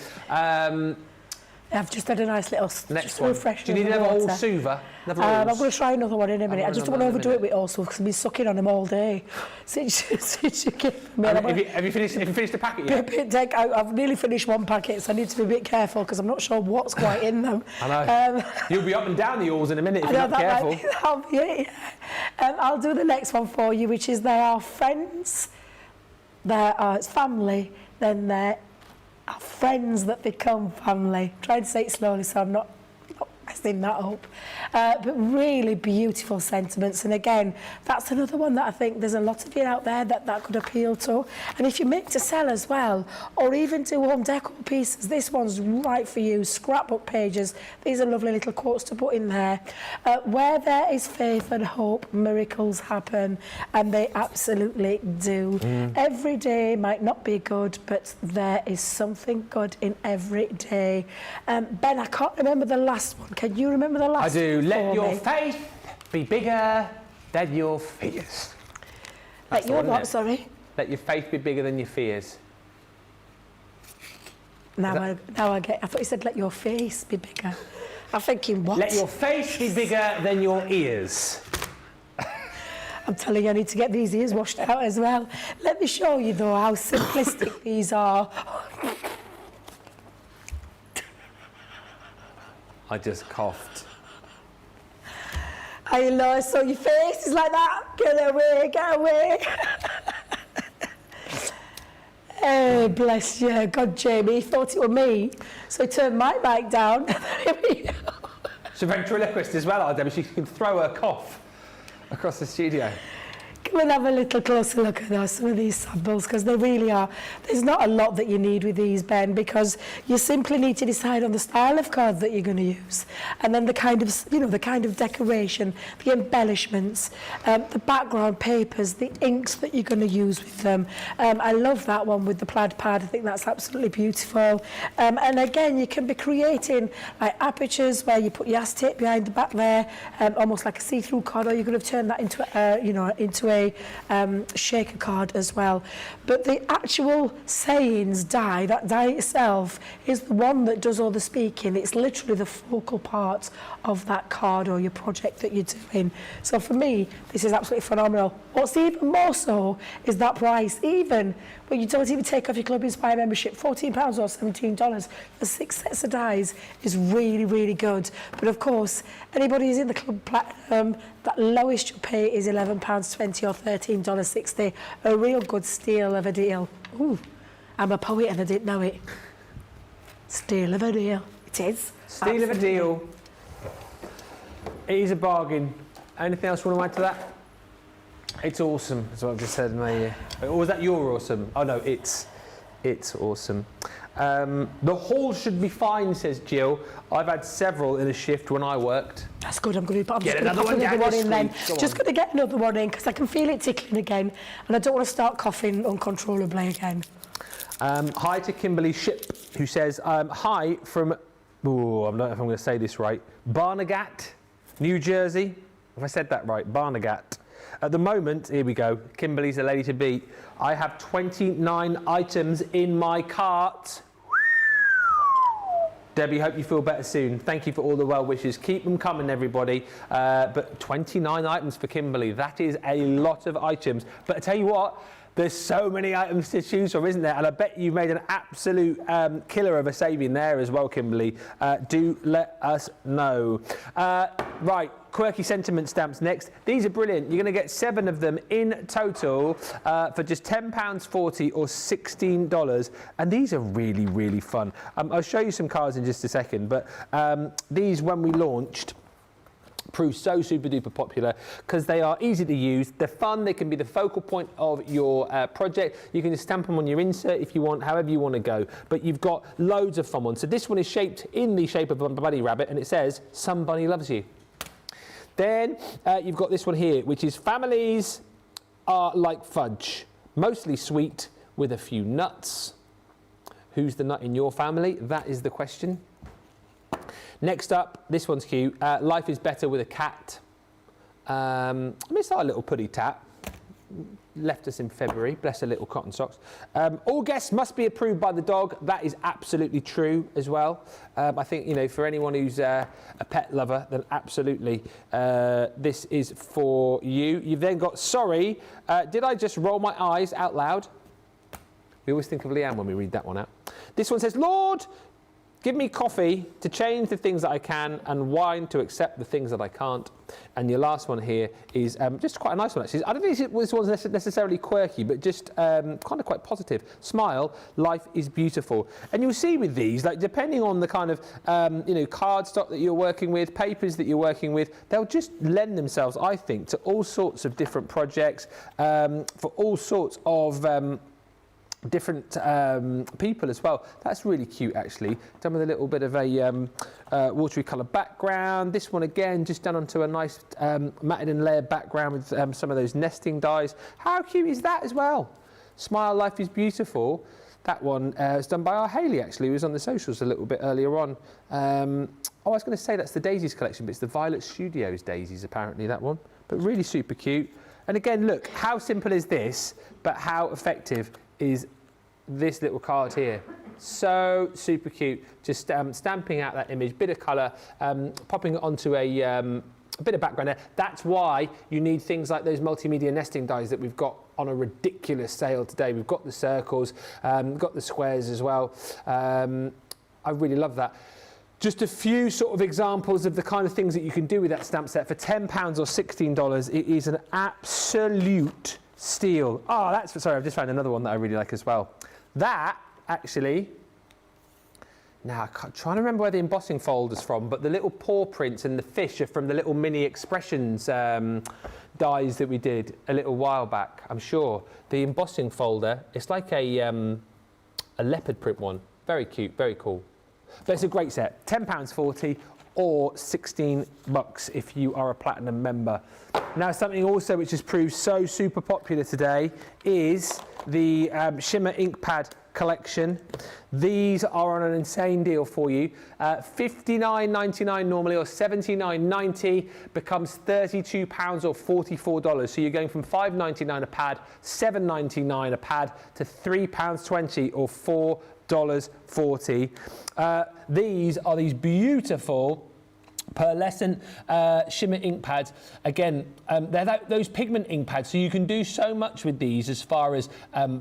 I've just had a nice little Next one. refresher. Do you need another old Suva? I'm going to try another one in a minute. I just don't want to overdo it with also, because I've been sucking on them all day since you gave me. Have you finished the packet yet? I've nearly finished one packet, so I need to be a bit careful because I'm not sure what's quite in them. I know. You'll be up and down the halls in a minute if you're not careful. That'll be it, yeah. I'll do the next one for you, which is there are friends, there are family, then there are friends that become family. Try to say it slowly so I'm not messing that up. But really beautiful sentiments, and again, that's another one that I think there's a lot of you out there that could appeal to. And if you make to sell as well, or even do home decor pieces, this one's right for you. Scrapbook pages, these are lovely little quotes to put in there. Where there is faith and hope, miracles happen, and they absolutely do. Every day might not be good, but there is something good in every day. Ben, I can't remember the last one. Can you remember the last one? I do. Let your me? faith be bigger than your fears. Let your what, sorry? Let your faith be bigger than your fears. Now I get. I thought you said let your face be bigger. I'm thinking what? Let your face be bigger than your ears. I'm telling you, I need to get these ears washed out as well. Let me show you though how simplistic these are. I just coughed. I know, I saw your face is like that. Get away, get away. Hey, bless you. God, Jamie, he thought it was me, so he turned my mic down. She's a ventriloquist as well, Debbie. She can throw her cough across the studio. Come and have a little closer look at some of these samples, because they really are. There's not a lot that you need with these, Ben, because you simply need to decide on the style of card that you're going to use, and then the kind of, you know, the kind of decoration, the embellishments, the background papers, the inks that you're going to use with them. I love that one with the plaid pad. I think that's absolutely beautiful. And again, you can be creating like apertures where you put your acetate behind the back there, almost like a see-through card, or you could have turned that into a shaker card as well. But the actual sayings die, that die itself, is the one that does all the speaking. It's literally the focal part of that card or your project that you're doing. So for me, this is absolutely phenomenal. What's even more so is that price, even when you don't even take off your Club Inspire membership, £14 or $17 for 6 sets of dies is really, really good. But of course, anybody who's in the Club Platinum, that lowest you'll pay is £11.20 or $13.60. A real good steal of a deal. Ooh, I'm a poet and I didn't know it. Steal of a deal. It is. Steal of a deal. It is a bargain. Anything else you want to add to that? It's awesome, is what I've just said in my ear. Or was that you're awesome? Oh no, it's awesome. The haul should be fine, says Jill. I've had several in a shift when I worked. That's good. I'm going to Get another one down in this then. week. Go Just on. going to get another one in because I can feel it tickling again, and I don't want to start coughing uncontrollably again. Hi to Kimberly Ship, who says, hi from, ooh, I don't know if I'm going to say this right, Barnegat, New Jersey. Have I said that right? Barnegat. At the moment, here we go, Kimberly's the lady to beat. I have 29 items in my cart. Debbie, hope you feel better soon. Thank you for all the well wishes. Keep them coming, everybody. But 29 items for Kimberly. That is a lot of items. But I tell you what, there's so many items to choose from, isn't there? And I bet you made an absolute killer of a saving there as well, Kimberly. Do let us know. Right, Quirky sentiment stamps next. These are brilliant. You're going to get 7 of them in total for just £10.40 or $16. And these are really, really fun. I'll show you some cards in just a second. But these, when we launched, proved so super duper popular because they are easy to use, they're fun, they can be the focal point of your project. You can just stamp them on your insert if you want, however you want to go, but you've got loads of fun ones. So this one is shaped in the shape of a bunny rabbit and it says somebody loves you. Then you've got this one here, which is families are like fudge, mostly sweet with a few nuts. Who's the nut in your family? That is the question. Next up, this one's cute. Life is better with a cat. I mean, it's our little puddy tat. Left us in February. Bless her little cotton socks. All guests must be approved by the dog. That is absolutely true as well. I think, you know, for anyone who's a pet lover, then absolutely this is for you. You've then got, sorry, did I just roll my eyes out loud? We always think of Leanne when we read that one out. This one says, Lord, give me coffee to change the things that I can and wine to accept the things that I can't. And your last one here is just quite a nice one, actually. I don't think this one's necessarily quirky, but just kind of quite positive. Smile, life is beautiful. And you'll see with these, like depending on the kind of you know, cardstock that you're working with, papers that you're working with, they'll just lend themselves, I think, to all sorts of different projects, for all sorts of different people as well. That's really cute, actually. Done with a little bit of a watery colour background. This one again just done onto a nice matted and layered background with some of those nesting dies. How cute is that as well? Smile, life is beautiful. That one is done by our Hayley, actually, who was on the socials a little bit earlier on. Oh, I was going to say that's the Daisies collection, but it's the Violet Studios Daisies, apparently, that one. But really super cute. And again, look, how simple is this, but how effective is this little card here. So super cute. Just stamping out that image, bit of colour, popping it onto a bit of background there. That's why you need things like those multimedia nesting dies that we've got on a ridiculous sale today. We've got the circles, got the squares as well. I really love that. Just a few sort of examples of the kind of things that you can do with that stamp set for £10 or $16. It is an absolute steal. Oh, that's, sorry, I've just found another one that I really like as well. That, actually, now I'm trying to remember where the embossing folder's from, but the little paw prints and the fish are from the little mini expressions dies that we did a little while back, I'm sure. The embossing folder, it's like a leopard print one. Very cute, very cool. But it's a great set, £10.40 or $16 if you are a platinum member. Now, something also which has proved so super popular today is the Shimmer ink pad collection. These are on an insane deal for you. $59.99 normally, or $79.90 becomes £32 or $44. So you're going from $5.99 a pad, $7.99 a pad, to £3.20 or $4.40. These are these beautiful pearlescent shimmer ink pads. Again, they're those pigment ink pads, so you can do so much with these as far as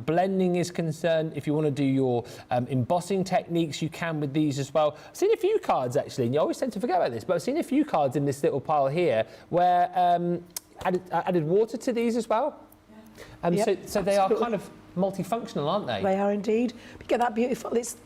blending is concerned. If you want to do your embossing techniques, you can with these as well. I've seen a few cards, actually, and you always tend to forget about this, but I've seen a few cards in this little pile here where added water to these as well. Yep, so they are kind of multifunctional, aren't they? They are indeed. You get that beautiful, it's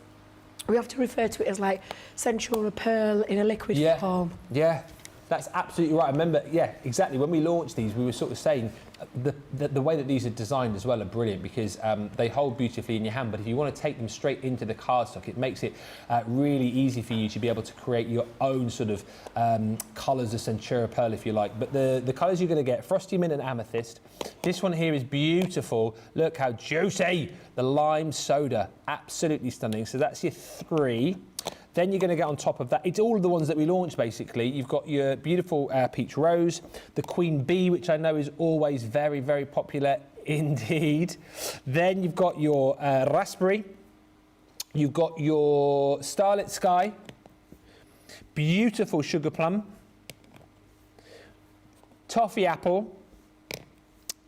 we have to refer to it as like Centura Pearl in a liquid form. Yeah, that's absolutely right. I remember, yeah, exactly. When we launched these, we were sort of saying the way that these are designed as well are brilliant because they hold beautifully in your hand, but if you want to take them straight into the cardstock, it makes it really easy for you to be able to create your own sort of colours of Centura Pearl, if you like. But the colours you're going to get, Frosty Mint and Amethyst. This one here is beautiful. Look how juicy. The Lime Soda, absolutely stunning. So that's your 3. Then you're going to get on top of that, it's all of the ones that we launched basically. You've got your beautiful Peach Rose, the Queen Bee, which I know is always very, very popular indeed. Then you've got your Raspberry, you've got your Starlit Sky, beautiful Sugar Plum, Toffee Apple,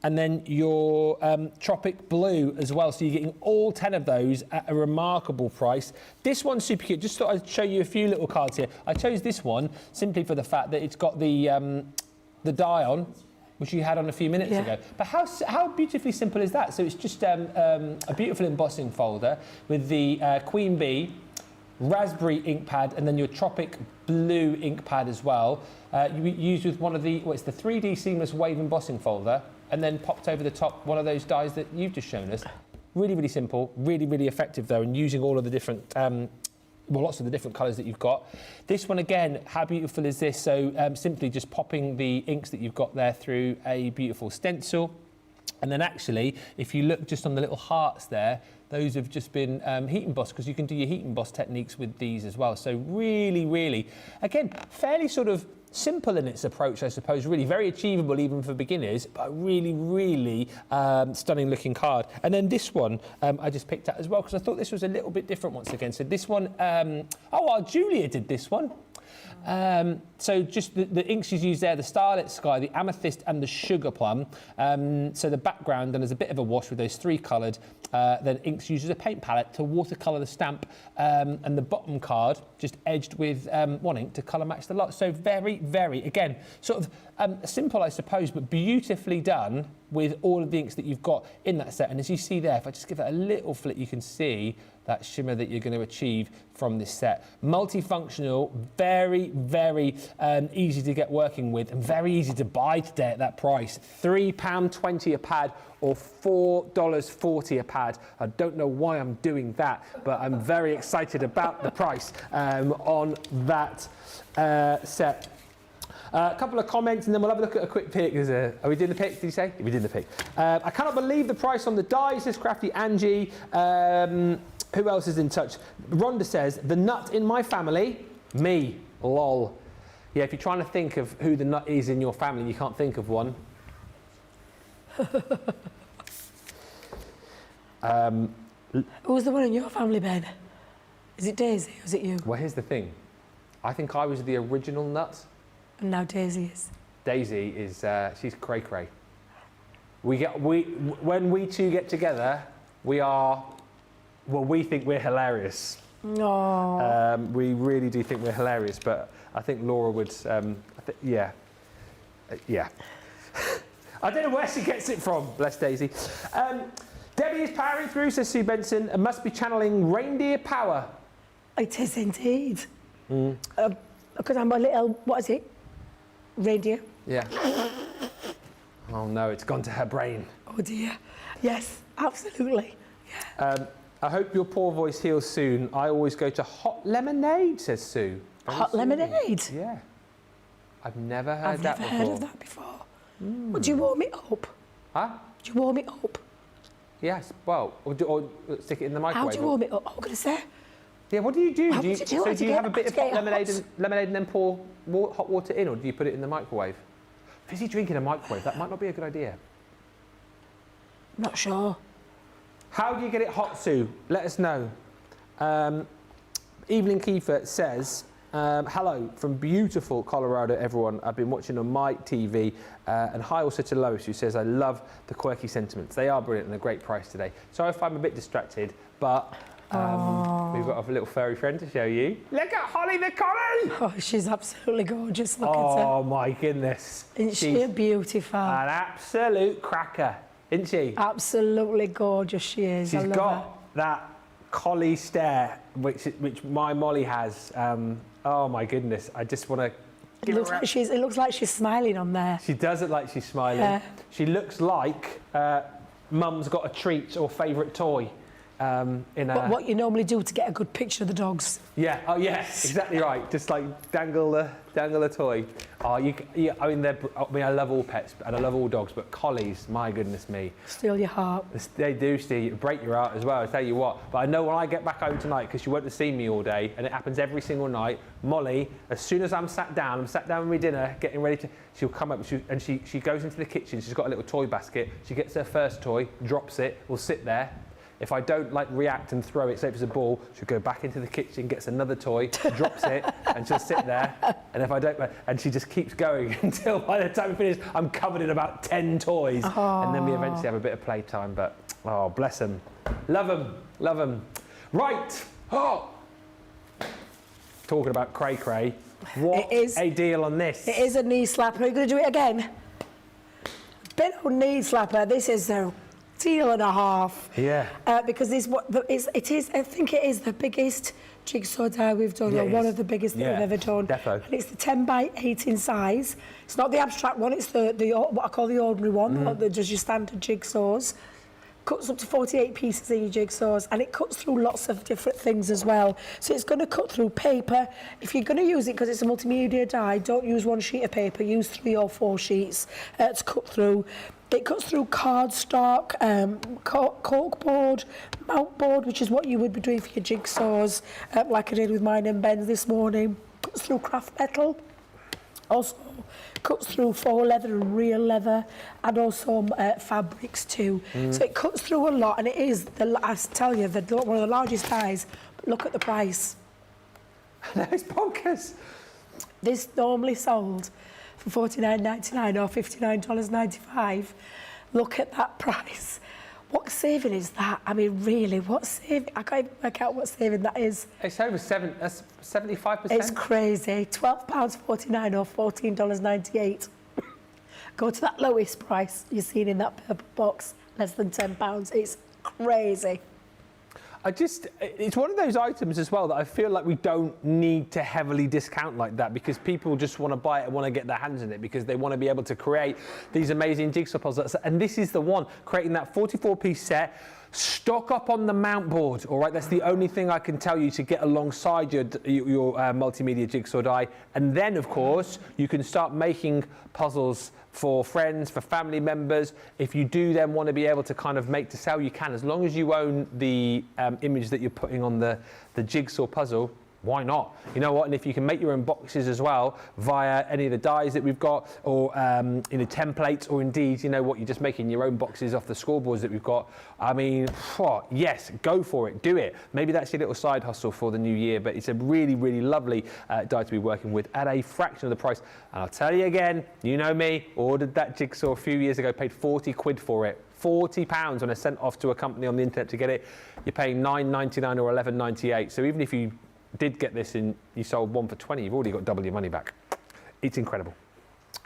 and then your Tropic Blue as well. So you're getting all 10 of those at a remarkable price. This one's super cute. Just thought I'd show you a few little cards here. I chose this one simply for the fact that it's got the die on, which you had on a few minutes ago. But how beautifully simple is that? So it's just a beautiful embossing folder with the Queen Bee, Raspberry ink pad, and then your Tropic Blue ink pad as well. You used with one of the, it's the 3D Seamless Wave embossing folder, and then popped over the top one of those dies that you've just shown us. Really, really simple, really, really effective though, and using all of the different, lots of the different colours that you've got. This one again, how beautiful is this? So simply just popping the inks that you've got there through a beautiful stencil. And then actually, if you look just on the little hearts there, those have just been heat embossed because you can do your heat emboss techniques with these as well. So really, really, again, fairly sort of simple in its approach, I suppose, really very achievable even for beginners, but really, really stunning looking card. And then this one I just picked out as well because I thought this was a little bit different once again. So this one, Julia did this one. So just the inks she's used there, the Starlit Sky, the Amethyst and the Sugar Plum. So the background, then there's a bit of a wash with those 3 coloured. Then inks used as a paint palette to watercolour the stamp. And the bottom card just edged with 1 ink to colour match the lot. So very, very, again, sort of simple, I suppose, but beautifully done with all of the inks that you've got in that set. And as you see there, if I just give it a little flick, you can see that shimmer that you're going to achieve from this set. Multifunctional, very, very easy to get working with and very easy to buy today at that price. £3.20 a pad or $4.40 a pad. I don't know why I'm doing that, but I'm very excited about the price on that set. A couple of comments and then we'll have a look at a quick pick. Are we doing the pick, did you say? We did the pick. I cannot believe the price on the die, says Crafty Angie. Who else is in touch? Rhonda says, the nut in my family, me, lol. Yeah, if you're trying to think of who the nut is in your family, you can't think of one. Who's the one in your family, Ben? Is it Daisy or is it you? Well, here's the thing. I think I was the original nut. And now Daisy is. Daisy is, she's cray-cray. When we two get together, we are, well, we think we're hilarious. No. We really do think we're hilarious, but I think Laura would, yeah. I don't know where she gets it from, bless Daisy. Debbie is powering through, says Sue Benson, and must be channeling reindeer power. It is indeed. Because I'm a little, what is it? Reindeer? Yeah. Oh no, it's gone to her brain. Oh dear. Yes, absolutely. Yeah. I hope your poor voice heals soon. I always go to hot lemonade, says Sue. Hot lemonade? Yeah. I've never heard I've that never before. heard of that before. Would you warm it up? Huh? Do you warm it up? Yes, well, or stick it in the microwave. How do you warm it up? I'm going to say. Yeah, what do you do? How Do you, would you do it? do you have a bit of hot lemonade hot? and then pour hot water in, or do you put it in the microwave? Fizzy drink in a microwave, that might not be a good idea. I'm not sure. How do you get it hot, Sue? Let us know. Evelyn Kiefer says, hello from beautiful Colorado, everyone. I've been watching on my TV. And hi also to Lois, who says, I love the quirky sentiments. They are brilliant and a great price today. Sorry if I'm a bit distracted, but we've got a little furry friend to show you. Look at Holly the collie! Oh, she's absolutely gorgeous. Look at her. Oh my goodness. Isn't she a beautiful? An absolute cracker, isn't she? Absolutely gorgeous she is. She's I love got her. that collie stare, which my Molly has. Oh my goodness, I just want to. It looks like she's smiling on there. She does look like she's smiling. Yeah. She looks like Mum's got a treat or favourite toy. What you normally do to get a good picture of the dogs. Yeah. Oh, yes. Exactly right. Just like dangle the toy. Oh, I mean, I love all pets and I love all dogs, but collies, my goodness me. Steal your heart. They do break your heart as well. I tell you what. But I know when I get back home tonight, because she won't have seen me all day, and it happens every single night. Molly, as soon as I'm sat down with my dinner, getting ready to, she'll come up and she goes into the kitchen. She's got a little toy basket. She gets her first toy, drops it, will sit there. If I don't react and throw it, say if it's a ball, she'll go back into the kitchen, gets another toy, drops it, and she'll sit there. And if I don't, and she just keeps going until by the time we finish, I'm covered in about 10 toys. Aww. And then we eventually have a bit of playtime. But oh, bless them, love them. Right. Oh, talking about cray cray. What a deal on this. It is a knee slapper. Are you going to do it again? Bit of knee slapper. This is a deal and a half. Yeah. Because I think it is the biggest jigsaw die we've done, or one of the biggest that we've ever done. Defo. And it's the 10 by 18 size. It's not the abstract one, it's the what I call the ordinary one, or just your standard jigsaws. Cuts up to 48 pieces in your jigsaws, and it cuts through lots of different things as well. So it's going to cut through paper. If you're going to use it, because it's a multimedia die, don't use one sheet of paper, use 3 or 4 sheets to cut through. It cuts through cardstock, corkboard, mount board, which is what you would be doing for your jigsaws, like I did with mine and Ben's this morning. Cuts through craft metal. Also cuts through faux leather and real leather, and also fabrics too. So it cuts through a lot, and it is, I tell you, one of the largest dies. But look at the price. No, it's bonkers. This normally sold for $49.99 or $59.95. Look at that price. What saving is that? I mean, really, what saving? I can't even work out what saving that is. It's over 75%. It's crazy. £12.49 or $14.98. Go to that lowest price you've seen in that purple box, less than £10. It's crazy. It's one of those items as well that I feel like we don't need to heavily discount like that, because people just want to buy it and want to get their hands in it because they want to be able to create these amazing jigsaw puzzles. And this is the one, creating that 44-piece set. Stock up on the mount board, all right? That's the only thing I can tell you to get alongside your multimedia jigsaw die. And then, of course, you can start making puzzles for friends, for family members. If you do then want to be able to kind of make to sell, you can, as long as you own the image that you're putting on the jigsaw puzzle. Why not? You know what? And if you can make your own boxes as well via any of the dies that we've got, or templates, or indeed, you know what, you're just making your own boxes off the scoreboards that we've got. I mean, yes, go for it, do it. Maybe that's your little side hustle for the new year, but it's a really, really lovely die to be working with at a fraction of the price. And I'll tell you again, you know me, ordered that jigsaw a few years ago, paid 40 quid for it. £40 when I sent off to a company on the internet to get it. You're paying £9.99 or £11.98. So even if you did get this and you sold one for 20, you've already got double your money back. It's incredible.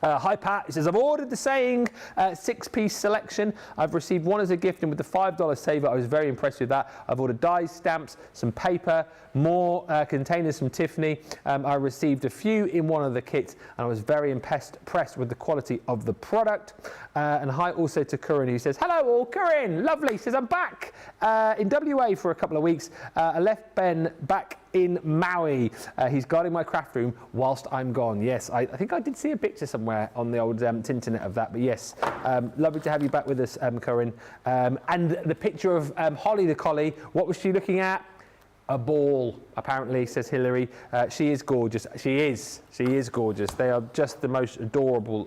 Hi Pat, he says, I've ordered the saying 6-piece selection. I've received one as a gift, and with the $5 saver, I was very impressed with that. I've ordered dies, stamps, some paper, more containers from Tiffany. I received a few in one of the kits, and I was very impressed with the quality of the product. And hi also to Corinne, who says, hello all, Corinne, lovely. He says, I'm back in WA for a couple of weeks. I left Ben back in Maui. He's guarding my craft room whilst I'm gone. Yes, I think I did see a picture somewhere on the old Tinternet of that, but yes, lovely to have you back with us, Corinne. And the picture of Holly the collie, what was she looking at? A ball, apparently, says Hilary. She is gorgeous. She is gorgeous. They are just the most adorable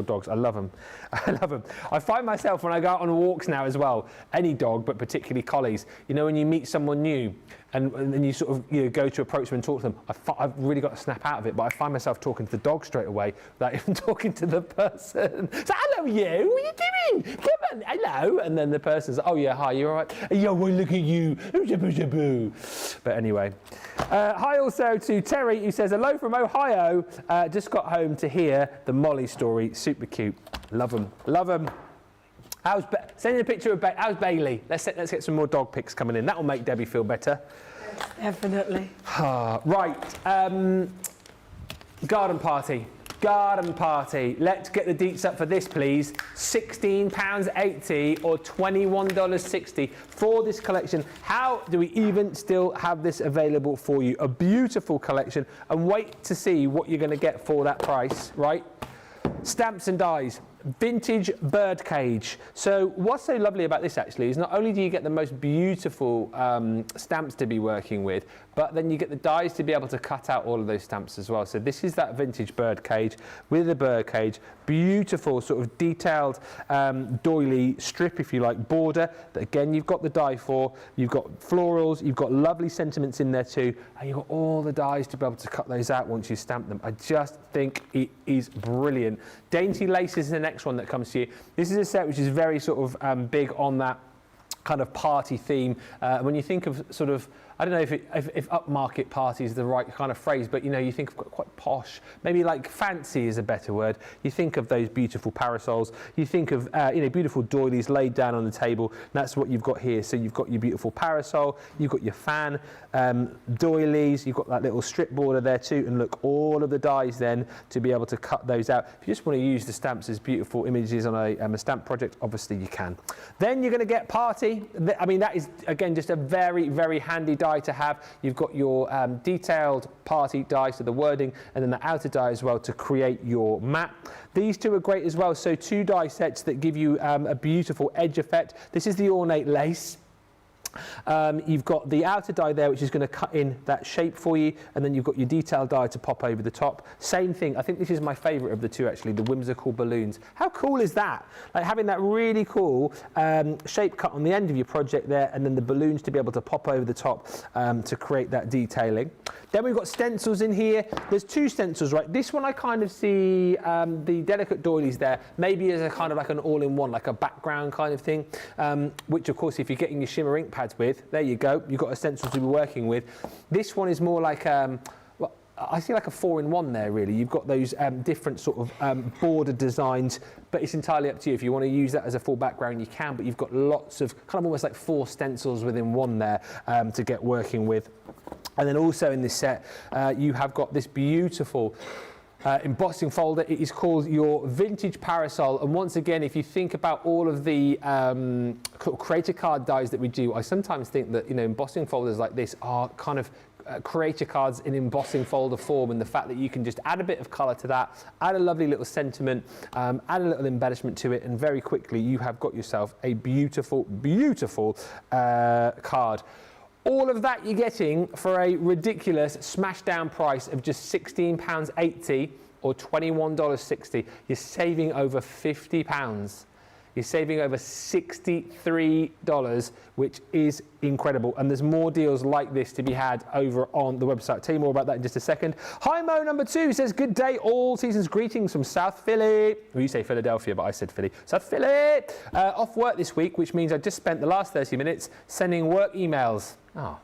dogs. I love them. I love them. I find myself, when I go out on walks now as well, any dog, but particularly collies, you know, when you meet someone new and you sort of go to approach them and talk to them, I've really got to snap out of it, but I find myself talking to the dog straight away without even talking to the person. So, hello you, what are you doing? Come on, hello. And then the person's, oh yeah, hi, you all right? Yeah, well, look at you. But anyway. Hi also to Terry, who says, hello from Ohio. Just got home to hear the Molly story. Super cute. Love them. Love them. Send in a picture of how's Bailey? Let's get some more dog pics coming in. That will make Debbie feel better. Definitely. Right. Garden party. Garden party. Let's get the deets up for this, please. £16.80 or $21.60 for this collection. How do we even still have this available for you? A beautiful collection, and wait to see what you're going to get for that price, right? Stamps and dies. Vintage bird cage. So what's so lovely about this actually is not only do you get the most beautiful stamps to be working with, but then you get the dies to be able to cut out all of those stamps as well. So this is that vintage bird cage with a bird cage, beautiful sort of detailed doily strip, if you like, border that again you've got the die for, you've got florals, you've got lovely sentiments in there too, and you've got all the dies to be able to cut those out once you stamp them. I just think it is brilliant. Dainty Lace is the next one that comes to you. This is a set which is very sort of big on that kind of party theme. When you think of sort of, I don't know if upmarket party is the right kind of phrase, but you know, you think of quite posh, maybe like fancy is a better word. You think of those beautiful parasols, you think of you know, beautiful doilies laid down on the table, and that's what you've got here. So you've got your beautiful parasol, you've got your fan, doilies, you've got that little strip border there too, and look, all of the dies then to be able to cut those out. If you just want to use the stamps as beautiful images on a stamp project, obviously you can. Then you're going to get party. I mean, that is again just a very, very handy die to have. You've got your detailed party die, so the wording, and then the outer die as well to create your mat. These two are great as well, so 2 die sets that give you a beautiful edge effect. This is the ornate lace. You've got the outer die there, which is going to cut in that shape for you, and then you've got your detailed die to pop over the top. Same thing. I think this is my favourite of the two actually, the whimsical balloons. How cool is that? Like having that really cool shape cut on the end of your project there, and then the balloons to be able to pop over the top to create that detailing. Then we've got stencils in here. There's 2 stencils, right? This one I kind of see the delicate doilies there, maybe as a kind of like an all-in-one, like a background kind of thing, which of course if you're getting your Shimmer ink pads with, there you go, you've got a stencil to be working with. This one is more like well, I see like a 4-in-1 there really. You've got those different sort of border designs, but it's entirely up to you. If you want to use that as a full background, you can, but you've got lots of kind of almost like 4 stencils within one there to get working with. And then also in this set, you have got this beautiful embossing folder. It is called your Vintage Parasol, and once again, if you think about all of the creator card dies that we do, I sometimes think that, you know, embossing folders like this are kind of creator cards in embossing folder form, and the fact that you can just add a bit of colour to that, add a lovely little sentiment, add a little embellishment to it, and very quickly you have got yourself a beautiful, beautiful card. All of that you're getting for a ridiculous smash down price of just £16.80 or $21.60. You're saving over £50. You're saving over $63, which is incredible. And there's more deals like this to be had over on the website. I'll tell you more about that in just a second. Hi Mo number 2 says, good day, all seasons greetings from South Philly. Well, you say Philadelphia, but I said Philly. South Philly. Off work this week, which means I just spent the last 30 minutes sending work emails. Oh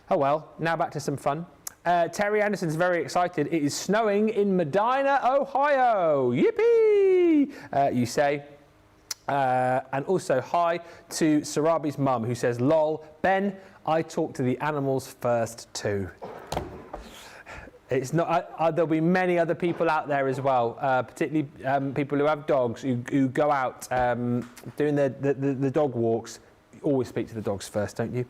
well, now back to some fun. Terry Anderson's very excited. It is snowing in Medina, Ohio. Yippee! You say. And also hi to Sarabi's mum, who says, lol, Ben, I talk to the animals first too. It's not. There'll be many other people out there as well, particularly people who have dogs, who go out doing the dog walks. Always speak to the dogs first, don't you?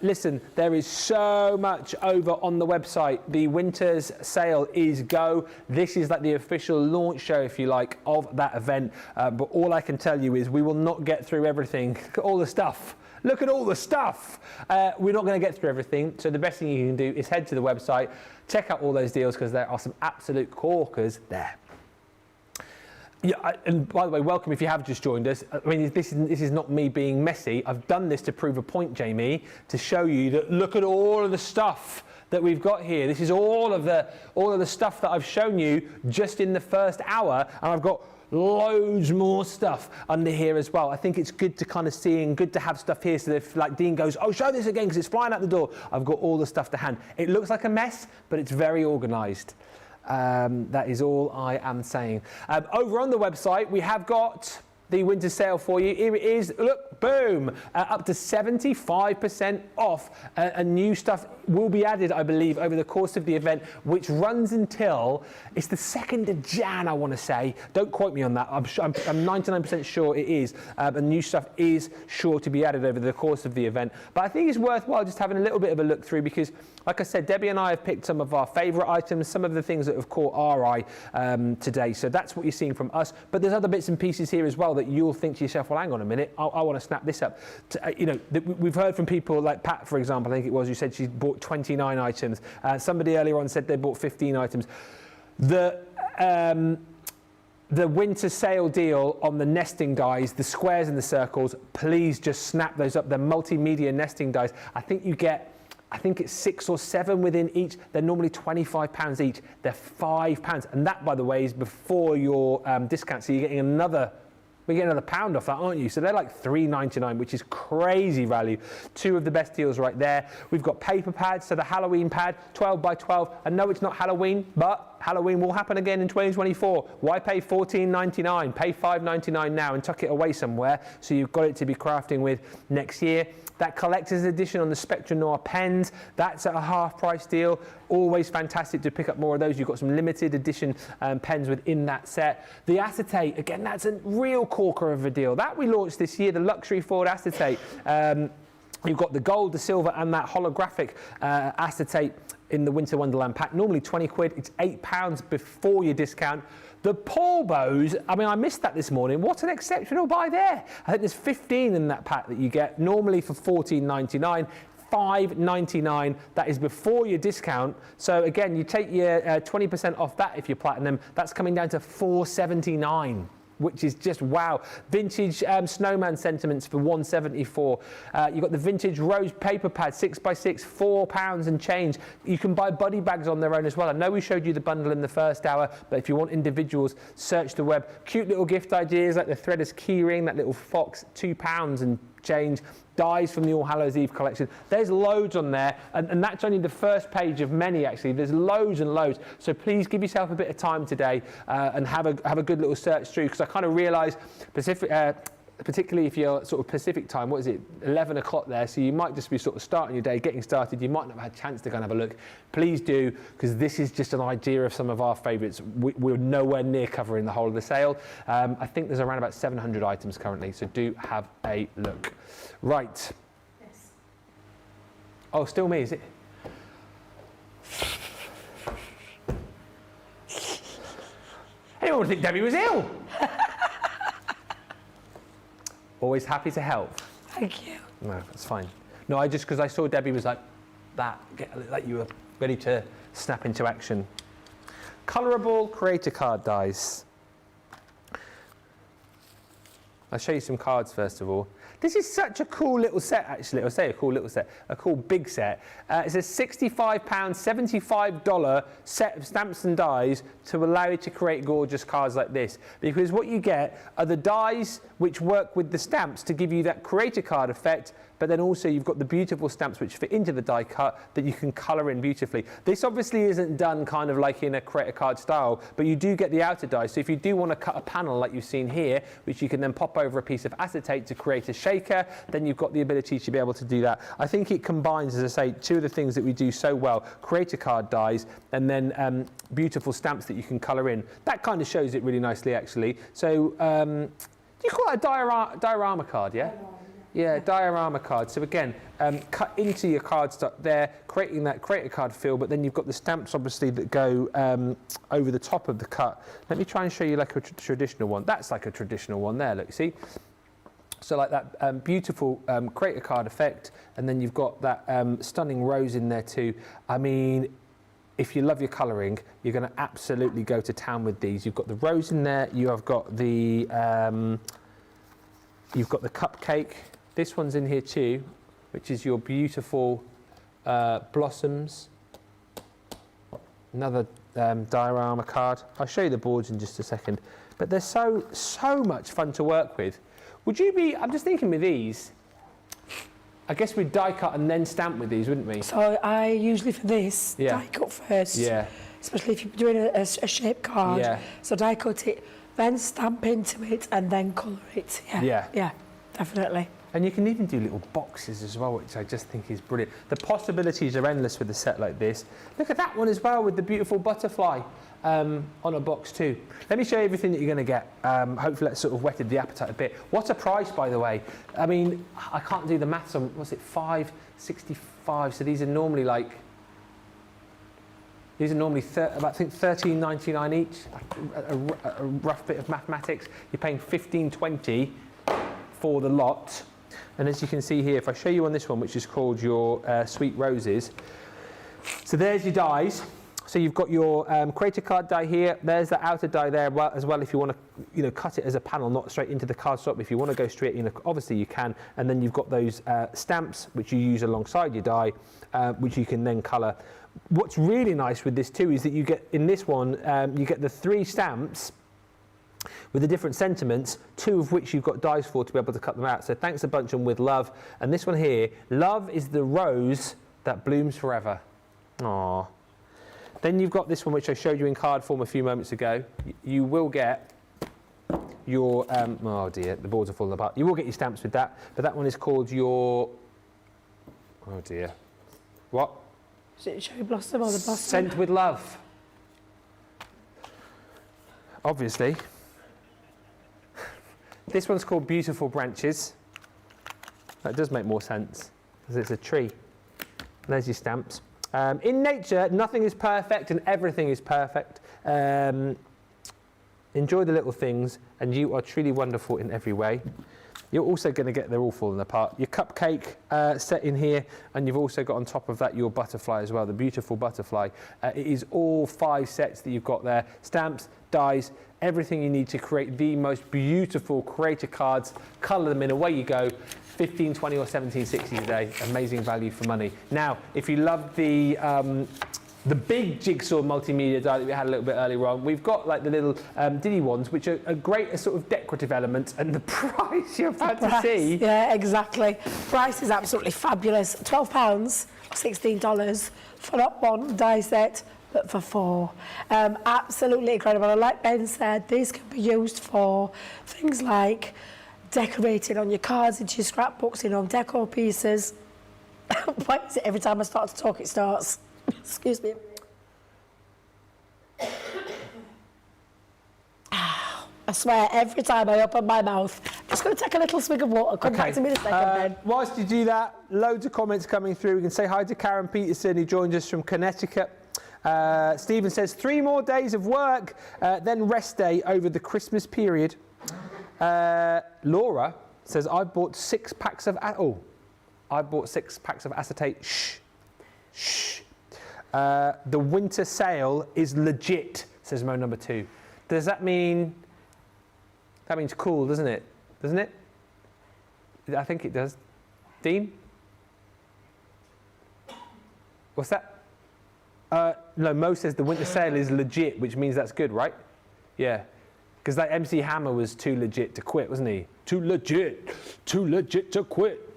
Listen, there is so much over on the website. The winter's sale is go. This is like the official launch show, if you like, of that event. But all I can tell you is we will not get through everything. Look at all the stuff. Look at all the stuff. We're not going to get through everything. So the best thing you can do is head to the website, check out all those deals, because there are some absolute corkers there. Yeah, and by the way, welcome if you have just joined us. I mean, this is not me being messy. I've done this to prove a point, Jamie, to show you that look at all of the stuff that we've got here. This is all of the stuff that I've shown you just in the first hour, and I've got loads more stuff under here as well. I think it's good to kind of see and good to have stuff here, so that if like Dean goes, oh, show this again because it's flying out the door, I've got all the stuff to hand. It looks like a mess, but it's very organised. That is all I am saying. Over on the website, we have got the winter sale for you. Here it is. Look, boom, up to 75% off. And new stuff will be added, I believe, over the course of the event, which runs until, it's the 2nd of Jan, I want to say. Don't quote me on that. I'm 99% sure it is. And new stuff is sure to be added over the course of the event. But I think it's worthwhile just having a little bit of a look through because, like I said, Debbie and I have picked some of our favourite items, some of the things that have caught our eye today. So that's what you're seeing from us. But there's other bits and pieces here as well that you'll think to yourself, well, hang on a minute, I want to snap this up. You know, we've heard from people like Pat, for example, I think it was, who said she bought 29 items. Somebody earlier on said they bought 15 items. The winter sale deal on the nesting dies, the squares and the circles, please just snap those up. They're multimedia nesting dies. I think you get, I think it's 6 or 7 within each. They're normally £25 each. They're £5. And that, by the way, is before your discount. So you're getting another, we get another £1 off that, aren't you? So they're like £3.99, which is crazy value. 2 of the best deals right there. We've got paper pads, so the Halloween pad, 12 by 12. And no, it's not Halloween, but Halloween will happen again in 2024. Why pay $14.99? Pay $5.99 now and tuck it away somewhere so you've got it to be crafting with next year. That collector's edition on the Spectra Noir pens, that's at a half price deal. Always fantastic to pick up more of those. You've got some limited edition pens within that set. The acetate, again, that's a real corker of a deal. That we launched this year, the luxury Ford acetate. You've got the gold, the silver, and that holographic acetate in the Winter Wonderland pack. Normally 20 quid, it's £8 before your discount. The Paul bows, I mean, I missed that this morning. What an exceptional buy there. I think there's 15 in that pack that you get, normally for $14.99. $5.99. That is before your discount. So again, you take your 20% off that if you're platinum. That's coming down to $4.79. Which is just wow. Vintage snowman sentiments for $1.74. You've got the vintage rose paper pad, 6x6, £4 and change. You can buy buddy bags on their own as well. I know we showed you the bundle in the first hour, but if you want individuals, search the web. Cute little gift ideas like the threaders keyring, that little fox, £2 and change. Dies from the All Hallows Eve collection. There's loads on there, and that's only the first page of many, actually. There's loads and loads. So please give yourself a bit of time today and have a good little search through, because I kind of realised, particularly if you're sort of Pacific time, what is it, 11 o'clock there, so you might just be sort of starting your day, getting started. You might not have had a chance to go and have a look. Please do, because this is just an idea of some of our favourites. We're nowhere near covering the whole of the sale. I think there's around about 700 items currently, so do have a look. Right. Yes. Oh, still me, is it? Anyone would think Debbie was ill. Always happy to help. Thank you. No, that's fine. No, I just, because I saw Debbie was like that, like you were ready to snap into action. Colorable creator card dies. I'll show you some cards first of all. This is such a cool little set, actually. I'll say a cool little set, a cool big set. It's a £65, $75 set of stamps and dies to allow you to create gorgeous cards like this. Because what you get are the dies which work with the stamps to give you that creator card effect, but then also you've got the beautiful stamps which fit into the die cut that you can colour in beautifully. This obviously isn't done kind of like in a creator card style, but you do get the outer dies. So if you do want to cut a panel like you've seen here, which you can then pop over a piece of acetate to create a shaker, then you've got the ability to be able to do that. I think it combines, as I say, two of the things that we do so well, creator card dies and then beautiful stamps that you can colour in. That kind of shows it really nicely, actually. So do you call it a diorama card, yeah? Yeah, diorama card. So again, cut into your cardstock there, creating that creator card feel, but then you've got the stamps obviously that go over the top of the cut. Let me try and show you like a traditional one. That's like a traditional one there, look, you see? So like that beautiful creator card effect, and then you've got that stunning rose in there too. I mean, if you love your colouring, you're going to absolutely go to town with these. You've got the rose in there, you have got the cupcake. This one's in here too, which is your beautiful blossoms. Another diorama card. I'll show you the boards in just a second. But they're so much fun to work with. Would you be, I'm just thinking with these, I guess we'd die cut and then stamp with these, wouldn't we? So I usually for this, die cut first. Yeah. Especially if you're doing a shape card. Yeah. So die cut it then stamp into it and then colour it. Yeah. Yeah, definitely. And you can even do little boxes as well, which I just think is brilliant. The possibilities are endless with a set like this. Look at that one as well with the beautiful butterfly on a box too. Let me show you everything that you're going to get. Hopefully that's sort of whetted the appetite a bit. What a price, by the way. I mean, I can't do the maths on, what's it, $5.65. So these are normally like, about, I think, $13.99 each. A rough bit of mathematics. You're paying $15.20 for the lot. And as you can see here, if I show you on this one, which is called your Sweet Roses. So there's your dies. So you've got your creator card die here. There's the outer die there as well. If you want to, cut it as a panel, not straight into the cardstock. If you want to go straight in, obviously you can. And then you've got those stamps, which you use alongside your die, which you can then colour. What's really nice with this too is that you get, in this one, you get the 3 stamps with the different sentiments, 2 of which you've got dies for to be able to cut them out. So thanks a bunch and with love. And this one here, love is the rose that blooms forever. Aww. Then you've got this one, which I showed you in card form a few moments ago. You will get your, oh dear, the boards are falling apart. You will get your stamps with that, but that one is called your, oh dear, what? Is it cherry blossom or the blossom? Scent with love. Obviously. This one's called Beautiful Branches. That does make more sense, because it's a tree. There's your stamps. In nature, nothing is perfect and everything is perfect. Enjoy the little things, and you are truly wonderful in every way. You're also going to get, they're all falling apart, your cupcake set in here, and you've also got on top of that your butterfly as well, the beautiful butterfly. It is all 5 sets that you've got there. Stamps, dies, everything you need to create the most beautiful creator cards. Colour them in, away you go. 15, 20 or 17.60 today. Amazing value for money. Now, if you love the big jigsaw multimedia die that we had a little bit earlier on, we've got like the little diddy ones, which are a great sort of decorative element, and the price you're about to see. Yeah, exactly. Price is absolutely fabulous. £12, $16 for that one die set, but for 4. Absolutely incredible. And like Ben said, these can be used for things like decorating on your cards, into your scrapbooks, decor pieces. Why is it every time I start to talk it starts? Excuse me. I swear, every time I open my mouth, I'm just going to take a little swig of water. Come back to me in a second, Ben. Whilst you do that, loads of comments coming through. We can say hi to Karen Peterson, who joined us from Connecticut. Stephen says 3 more days of work, then rest day over the Christmas period. Laura says, I bought 6 packs of acetate. Shh. The winter sale is legit, says Mo number 2. Does that mean, that means cool, doesn't it? Doesn't it? I think it does. Dean? What's that? No, Mo says the winter sale is legit, which means that's good, right? Yeah. Because like MC Hammer was too legit to quit, wasn't he? Too legit to quit.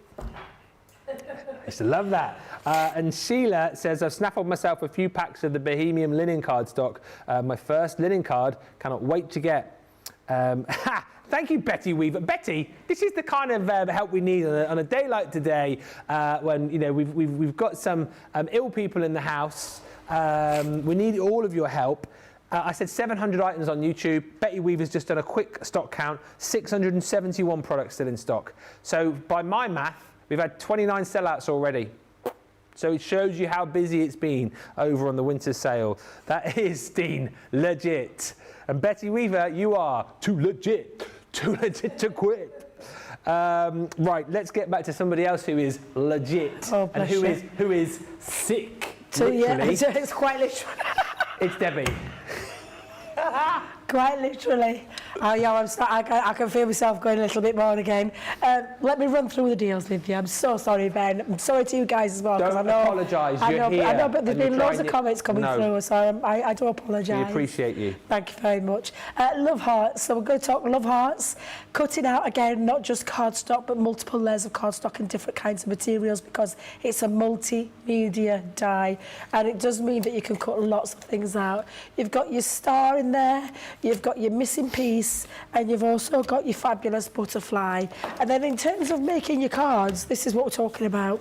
I used to love that. And Sheila says, I've snaffled myself a few packs of the Bohemian linen card stock. My first linen card, cannot wait to get. Thank you, Betty Weaver. Betty, this is the kind of help we need on a day like today, when we've got some ill people in the house. We need all of your help. I said 700 items on YouTube. Betty Weaver's just done a quick stock count. 671 products still in stock. So by my math, we've had 29 sellouts already. So it shows you how busy it's been over on the winter sale. That is, Dean, legit. And Betty Weaver, you are too legit to quit. Right, let's get back to somebody else who is legit and who is sick. So yeah, it's quite literally. It's Debbie. Quite literally. Oh yeah, I can feel myself going a little bit more again. Let me run through the deals with you. I'm so sorry, Ben. I'm sorry to you guys as well. Don't apologise. You're here. I know, but there's been loads of comments coming through, so I do apologise. We appreciate you. Thank you very much. Love hearts. So we're going to talk love hearts. Cutting out again, not just cardstock, but multiple layers of cardstock and different kinds of materials, because it's a multimedia die, and it does mean that you can cut lots of things out. You've got your star in there. You've got your missing piece. piece, and you've also got your fabulous butterfly. And then in terms of making your cards, this is what we're talking about.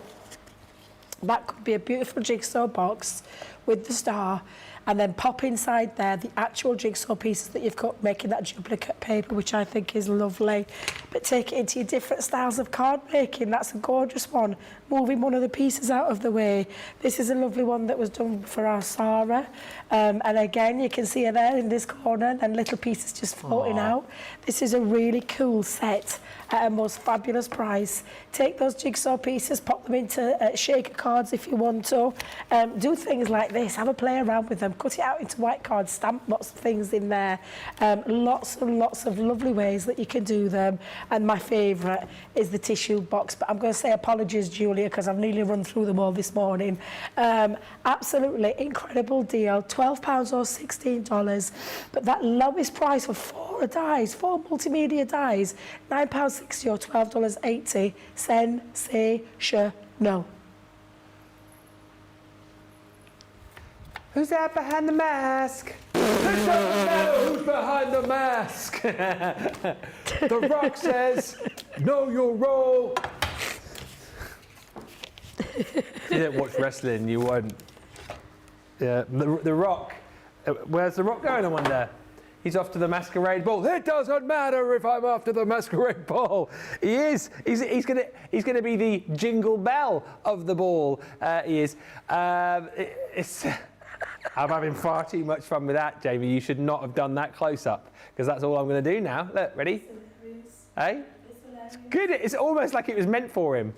That could be a beautiful jigsaw box with the star, and then pop inside there the actual jigsaw pieces that you've got, making that duplicate paper, which I think is lovely. But take it into your different styles of card making. That's a gorgeous one. Moving one of the pieces out of the way. This is a lovely one that was done for our Sarah. And again, you can see her there in this corner, and little pieces just floating out. This is a really cool set at a most fabulous price. Take those jigsaw pieces, pop them into shaker cards if you want to. Do things like this, have a play around with them, cut it out into white cards, stamp lots of things in there. Lots and lots of lovely ways that you can do them. And my favourite is the tissue box, but I'm going to say apologies, Julia, because I've nearly run through them all this morning. Absolutely incredible deal, £12 or $16, but that lowest price for 4 dies, 4 multimedia dies, £9.60 or $12.80, sensational. Who's that behind the mask? It doesn't matter who's behind the mask. The Rock says, know your role. If you didn't watch wrestling, you won't. Yeah, the Rock. Where's the Rock going, I wonder? He's off to the Masquerade Ball. It doesn't matter if I'm after the Masquerade Ball. He is. He's gonna be the jingle bell of the ball. He is. I'm having far too much fun with that, Jamie. You should not have done that close up, because that's all I'm going to do now. Look, ready? Hey? It's good. It's almost like it was meant for him.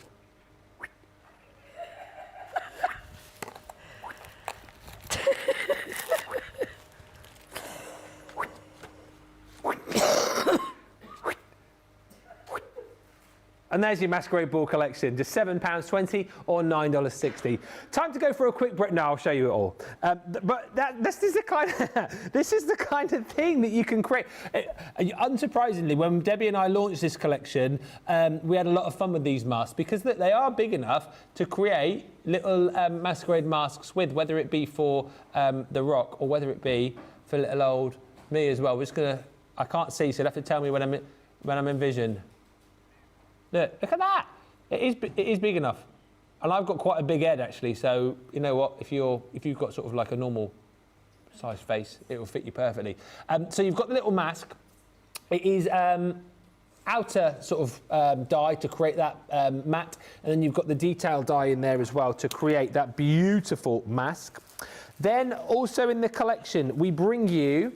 And there's your Masquerade Ball collection, just £7.20 or $9.60. Time to go for a quick break. No, I'll show you it all. But this is the kind of thing that you can create. Unsurprisingly, when Debbie and I launched this collection, we had a lot of fun with these masks, because they are big enough to create little Masquerade masks with, whether it be for The Rock or whether it be for little old me as well. We're just gonna, I can't see, so you'll have to tell me when I'm in vision. Look at that. It is big enough. And I've got quite a big head, actually, so you know what, if you've got sort of like a normal size face, it will fit you perfectly. So you've got the little mask. It is outer sort of dye to create that matte, and then you've got the detail dye in there as well to create that beautiful mask. Then also in the collection, we bring you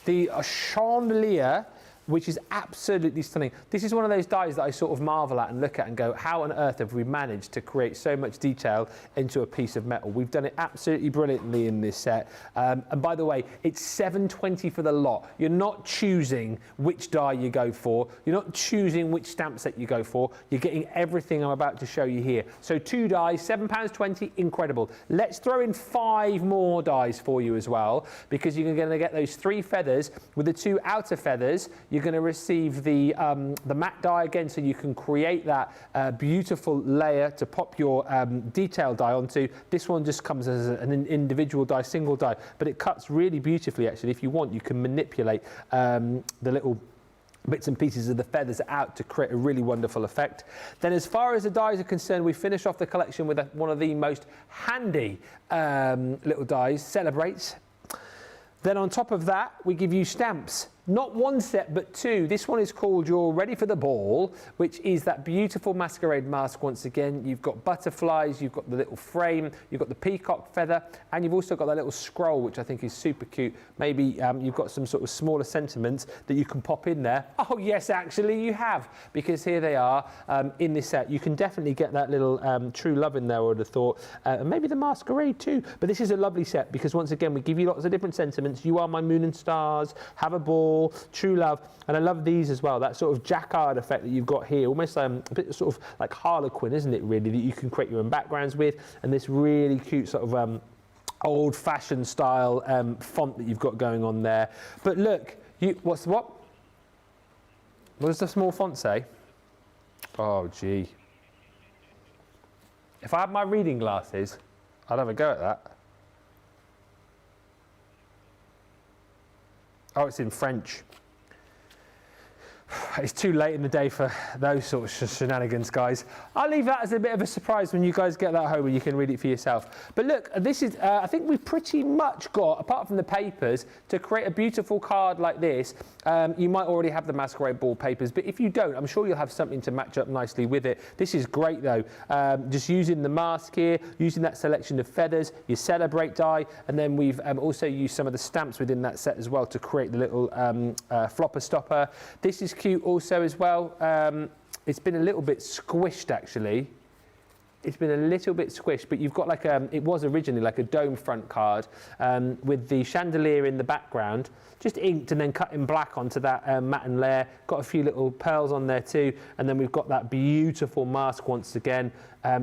the chandelier, which is absolutely stunning. This is one of those dies that I sort of marvel at and look at and go, how on earth have we managed to create so much detail into a piece of metal? We've done it absolutely brilliantly in this set. And by the way, it's $7.20 for the lot. You're not choosing which die you go for. You're not choosing which stamp set you go for. You're getting everything I'm about to show you here. So 2 dies, £7.20, incredible. Let's throw in 5 more dies for you as well, because you're going to get those 3 feathers with the 2 outer feathers. You're going to receive the matte die again, so you can create that beautiful layer to pop your detail die onto. This one just comes as an individual die, single die, but it cuts really beautifully, actually. If you want, you can manipulate the little bits and pieces of the feathers out to create a really wonderful effect. Then as far as the dies are concerned, we finish off the collection with one of the most handy little dies, Celebrate. Then on top of that, we give you stamps. Not 1 set, but 2. This one is called You're Ready for the Ball, which is that beautiful Masquerade mask once again. You've got butterflies, you've got the little frame, you've got the peacock feather, and you've also got that little scroll, which I think is super cute. Maybe you've got some sort of smaller sentiments that you can pop in there. Oh yes, actually you have, because here they are in this set. You can definitely get that little true love in there, I would have thought, and maybe the Masquerade too. But this is a lovely set, because once again, we give you lots of different sentiments. You are my moon and stars, have a ball, true love, and I love these as well, that sort of jacquard effect that you've got here, almost a bit sort of like Harlequin, isn't it, really, that you can create your own backgrounds with, and this really cute sort of old-fashioned style font that you've got going on there. But look, what does the small font say? Oh gee, if I had my reading glasses, I'd have a go at that. Oh, it's in French. It's too late in the day for those sort of shenanigans, guys. I'll leave that as a bit of a surprise when you guys get that home and you can read it for yourself. But look, this is, I think we've pretty much got, apart from the papers, to create a beautiful card like this. You might already have the Masquerade ball papers, but if you don't, I'm sure you'll have something to match up nicely with it. This is great though. Just using the mask here, using that selection of feathers, your Celebrate die, and then we've also used some of the stamps within that set as well to create the little flopper stopper. This is cute also as well. It's been a little bit squished actually. It's been a little bit squished, but you've got like it was originally like a dome front card with the chandelier in the background, just inked and then cut in black onto that matten layer. Got a few little pearls on there too, and then we've got that beautiful mask once again.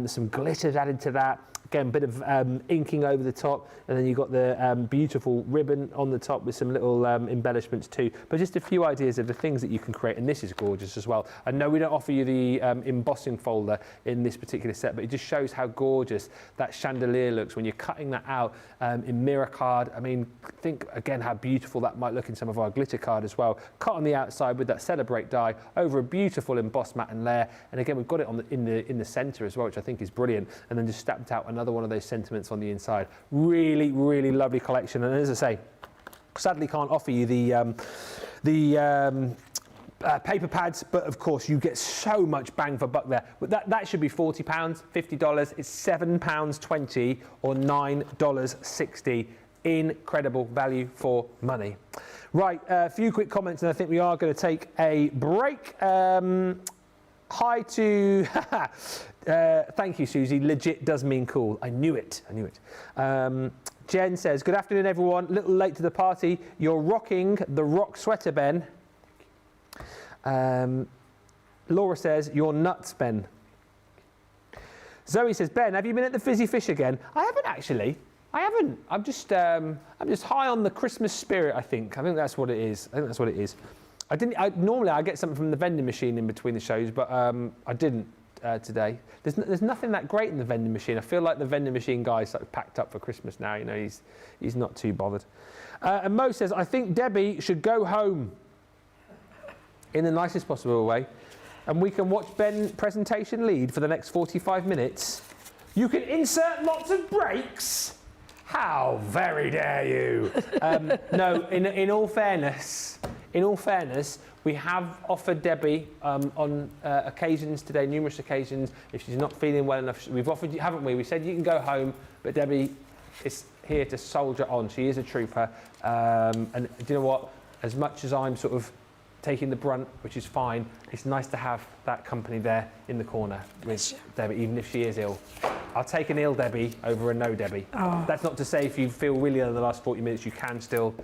Some glitters added to that. Again, a bit of inking over the top, and then you've got the beautiful ribbon on the top with some little embellishments too. But just a few ideas of the things that you can create, and this is gorgeous as well. I know we don't offer you the embossing folder in this particular set, but it just shows how gorgeous that chandelier looks when you're cutting that out in mirror card. I mean, think again how beautiful that might look in some of our glitter card as well. Cut on the outside with that Celebrate die over a beautiful embossed matten layer, and again we've got it on in the centre as well, which I think is brilliant, and then just stamped out another one of those sentiments on the inside. Really, really lovely collection. And as I say, sadly can't offer you the paper pads, but of course you get so much bang for buck there. But that should be £40, $50. It's £7.20 or $9.60. Incredible value for money. Right, a few quick comments, and I think we are going to take a break. Hi to, thank you, Susie. Legit does mean cool. I knew it. Jen says, good afternoon, everyone. A little late to the party. You're rocking the rock sweater, Ben. Laura says, you're nuts, Ben. Zoe says, Ben, have you been at the Fizzy Fish again? I haven't actually. I haven't. I'm just high on the Christmas spirit, I think. I think that's what it is. Normally I get something from the vending machine in between the shows, but I didn't today. There's nothing that great in the vending machine. I feel like the vending machine guy's sort of packed up for Christmas now. You know, he's not too bothered. And Mo says, I think Debbie should go home in the nicest possible way, and we can watch Ben presentation lead for the next 45 minutes. You can insert lots of breaks. How very dare you? No, in all fairness, we have offered Debbie on occasions today, numerous occasions, if she's not feeling well enough, we've offered you, haven't we? We said you can go home, but Debbie is here to soldier on. She is a trooper. And do you know what? As much as I'm sort of taking the brunt, which is fine, it's nice to have that company there in the corner with Debbie, even if she is ill. I'll take an ill Debbie over a no Debbie. Oh. That's not to say if you feel really ill in the last 40 minutes, you can still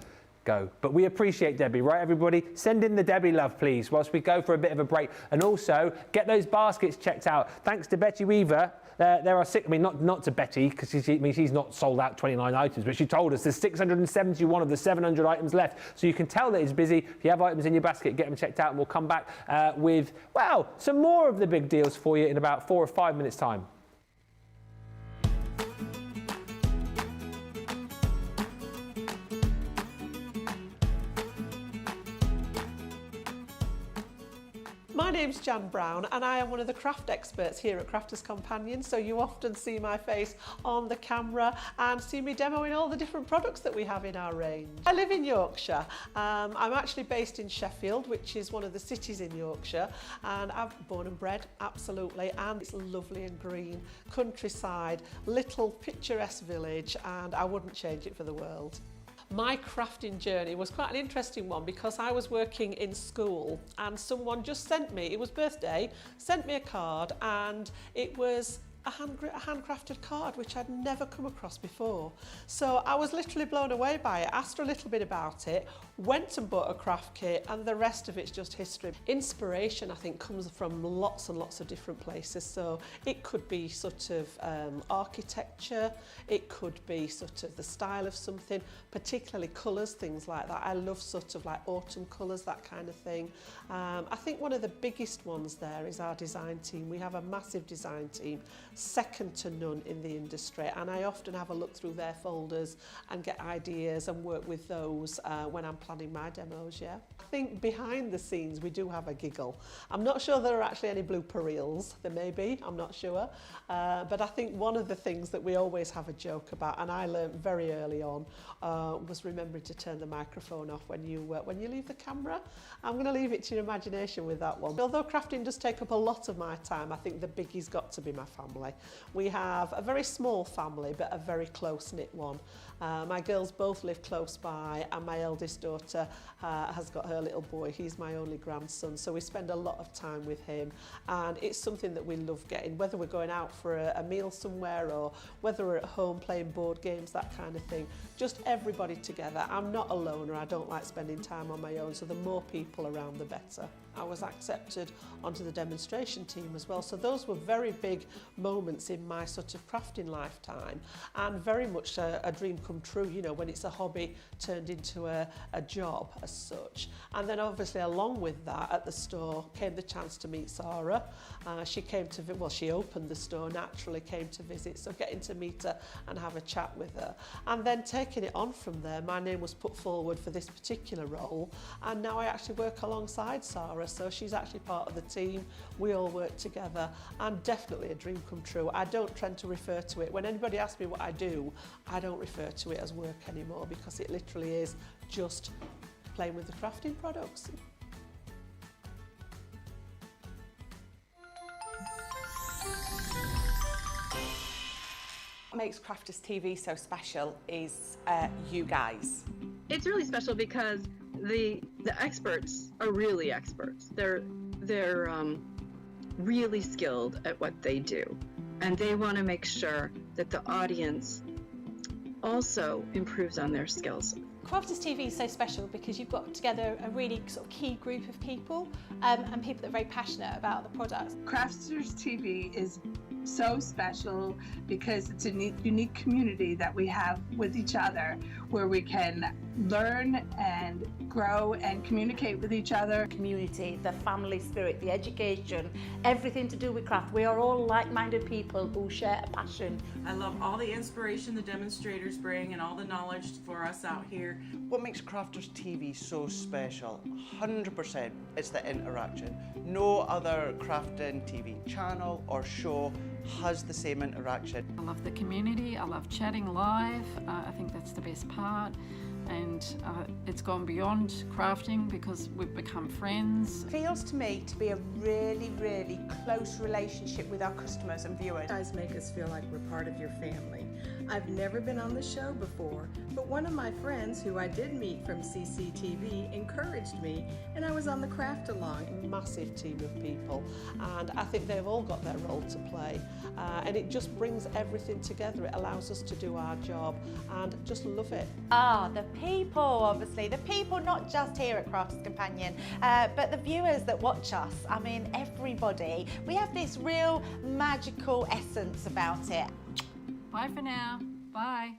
go. But we appreciate Debbie, right, everybody? Send in the Debbie love, please, whilst we go for a bit of a break. And also, get those baskets checked out. Thanks to Betty Weaver. There are six, I mean, not to Betty, because she's not sold out 29 items, but she told us there's 671 of the 700 items left. So you can tell that it's busy. If you have items in your basket, get them checked out, and we'll come back with, well, some more of the big deals for you in about 4 or 5 minutes' time. My name's Jan Brown, and I am one of the craft experts here at Crafters Companion, so you often see my face on the camera and see me demoing all the different products that we have in our range. I live in Yorkshire. I'm actually based in Sheffield, which is one of the cities in Yorkshire, and I'm born and bred, absolutely, and it's lovely and green, countryside, little picturesque village, and I wouldn't change it for the world. My crafting journey was quite an interesting one because I was working in school and someone just sent me, it was birthday, sent me a card, and it was a handcrafted card which I'd never come across before. So I was literally blown away by it, asked her a little bit about it, went and bought a craft kit, and the rest of it's just history. Inspiration, I think, comes from lots and lots of different places. So it could be sort of architecture, it could be sort of the style of something, particularly colours, things like that. I love sort of like autumn colours, that kind of thing. I think one of the biggest ones there is our design team. We have a massive design team second to none in the industry, and I often have a look through their folders and get ideas and work with those when I'm planning my demos, yeah. I think behind the scenes we do have a giggle. I'm not sure there are actually any blooper reels. There may be, I'm not sure. But I think one of the things that we always have a joke about, and I learned very early on, was remembering to turn the microphone off when you leave the camera. I'm going to leave it to your imagination with that one. Although crafting does take up a lot of my time, I think the biggie's got to be my family. We have a very small family, but a very close-knit one. My girls both live close by, and my eldest daughter has got her little boy. He's my only grandson, so we spend a lot of time with him, and it's something that we love getting, whether we're going out for a meal somewhere or whether we're at home playing board games, that kind of thing. Just everybody together. I'm not a loner, I don't like spending time on my own, so the more people around the better. I was accepted onto the demonstration team as well, so those were very big moments in my sort of crafting lifetime, and very much a dream come true, you know, when it's a hobby turned into a job as such. And then obviously along with that at the store came the chance to meet Sarah. She came to, well, she opened the store, naturally came to visit, so getting to meet her and have a chat with her. And then taking it on from there, my name was put forward for this particular role, and now I actually work alongside Sarah, so she's actually part of the team. We all work together, and definitely a dream come true. I don't tend to refer to it. When anybody asks me what I do, I don't refer to it as work anymore, because it literally is just playing with the crafting products. What makes Crafters TV so special is you guys. It's really special because the experts are really experts. They're really skilled at what they do, and they want to make sure that the audience also improves on their skills. Crafters TV is so special because you've got together a really sort of key group of people and people that are very passionate about the products. Crafters TV is so special because it's a unique community that we have with each other, where we can learn and grow and communicate with each other. Community, the family spirit, the education, everything to do with craft. We are all like-minded people who share a passion. I love all the inspiration the demonstrators bring and all the knowledge for us out here. What makes Crafters TV so special? 100% it's the interaction. No other crafting TV channel or show has the same interaction. I love the community, I love chatting live, I think that's the best part. And it's gone beyond crafting because we've become friends. It feels to me to be a really, really close relationship with our customers and viewers. You guys make us feel like we're part of your family. I've never been on the show before, but one of my friends who I did meet from CCTV encouraged me, and I was on the craft along. A massive team of people, and I think they've all got their role to play, and it just brings everything together. It allows us to do our job and just love it. The people, obviously. The people not just here at Crafts Companion, but the viewers that watch us. I mean, everybody. We have this real magical essence about it. Bye for now. Bye.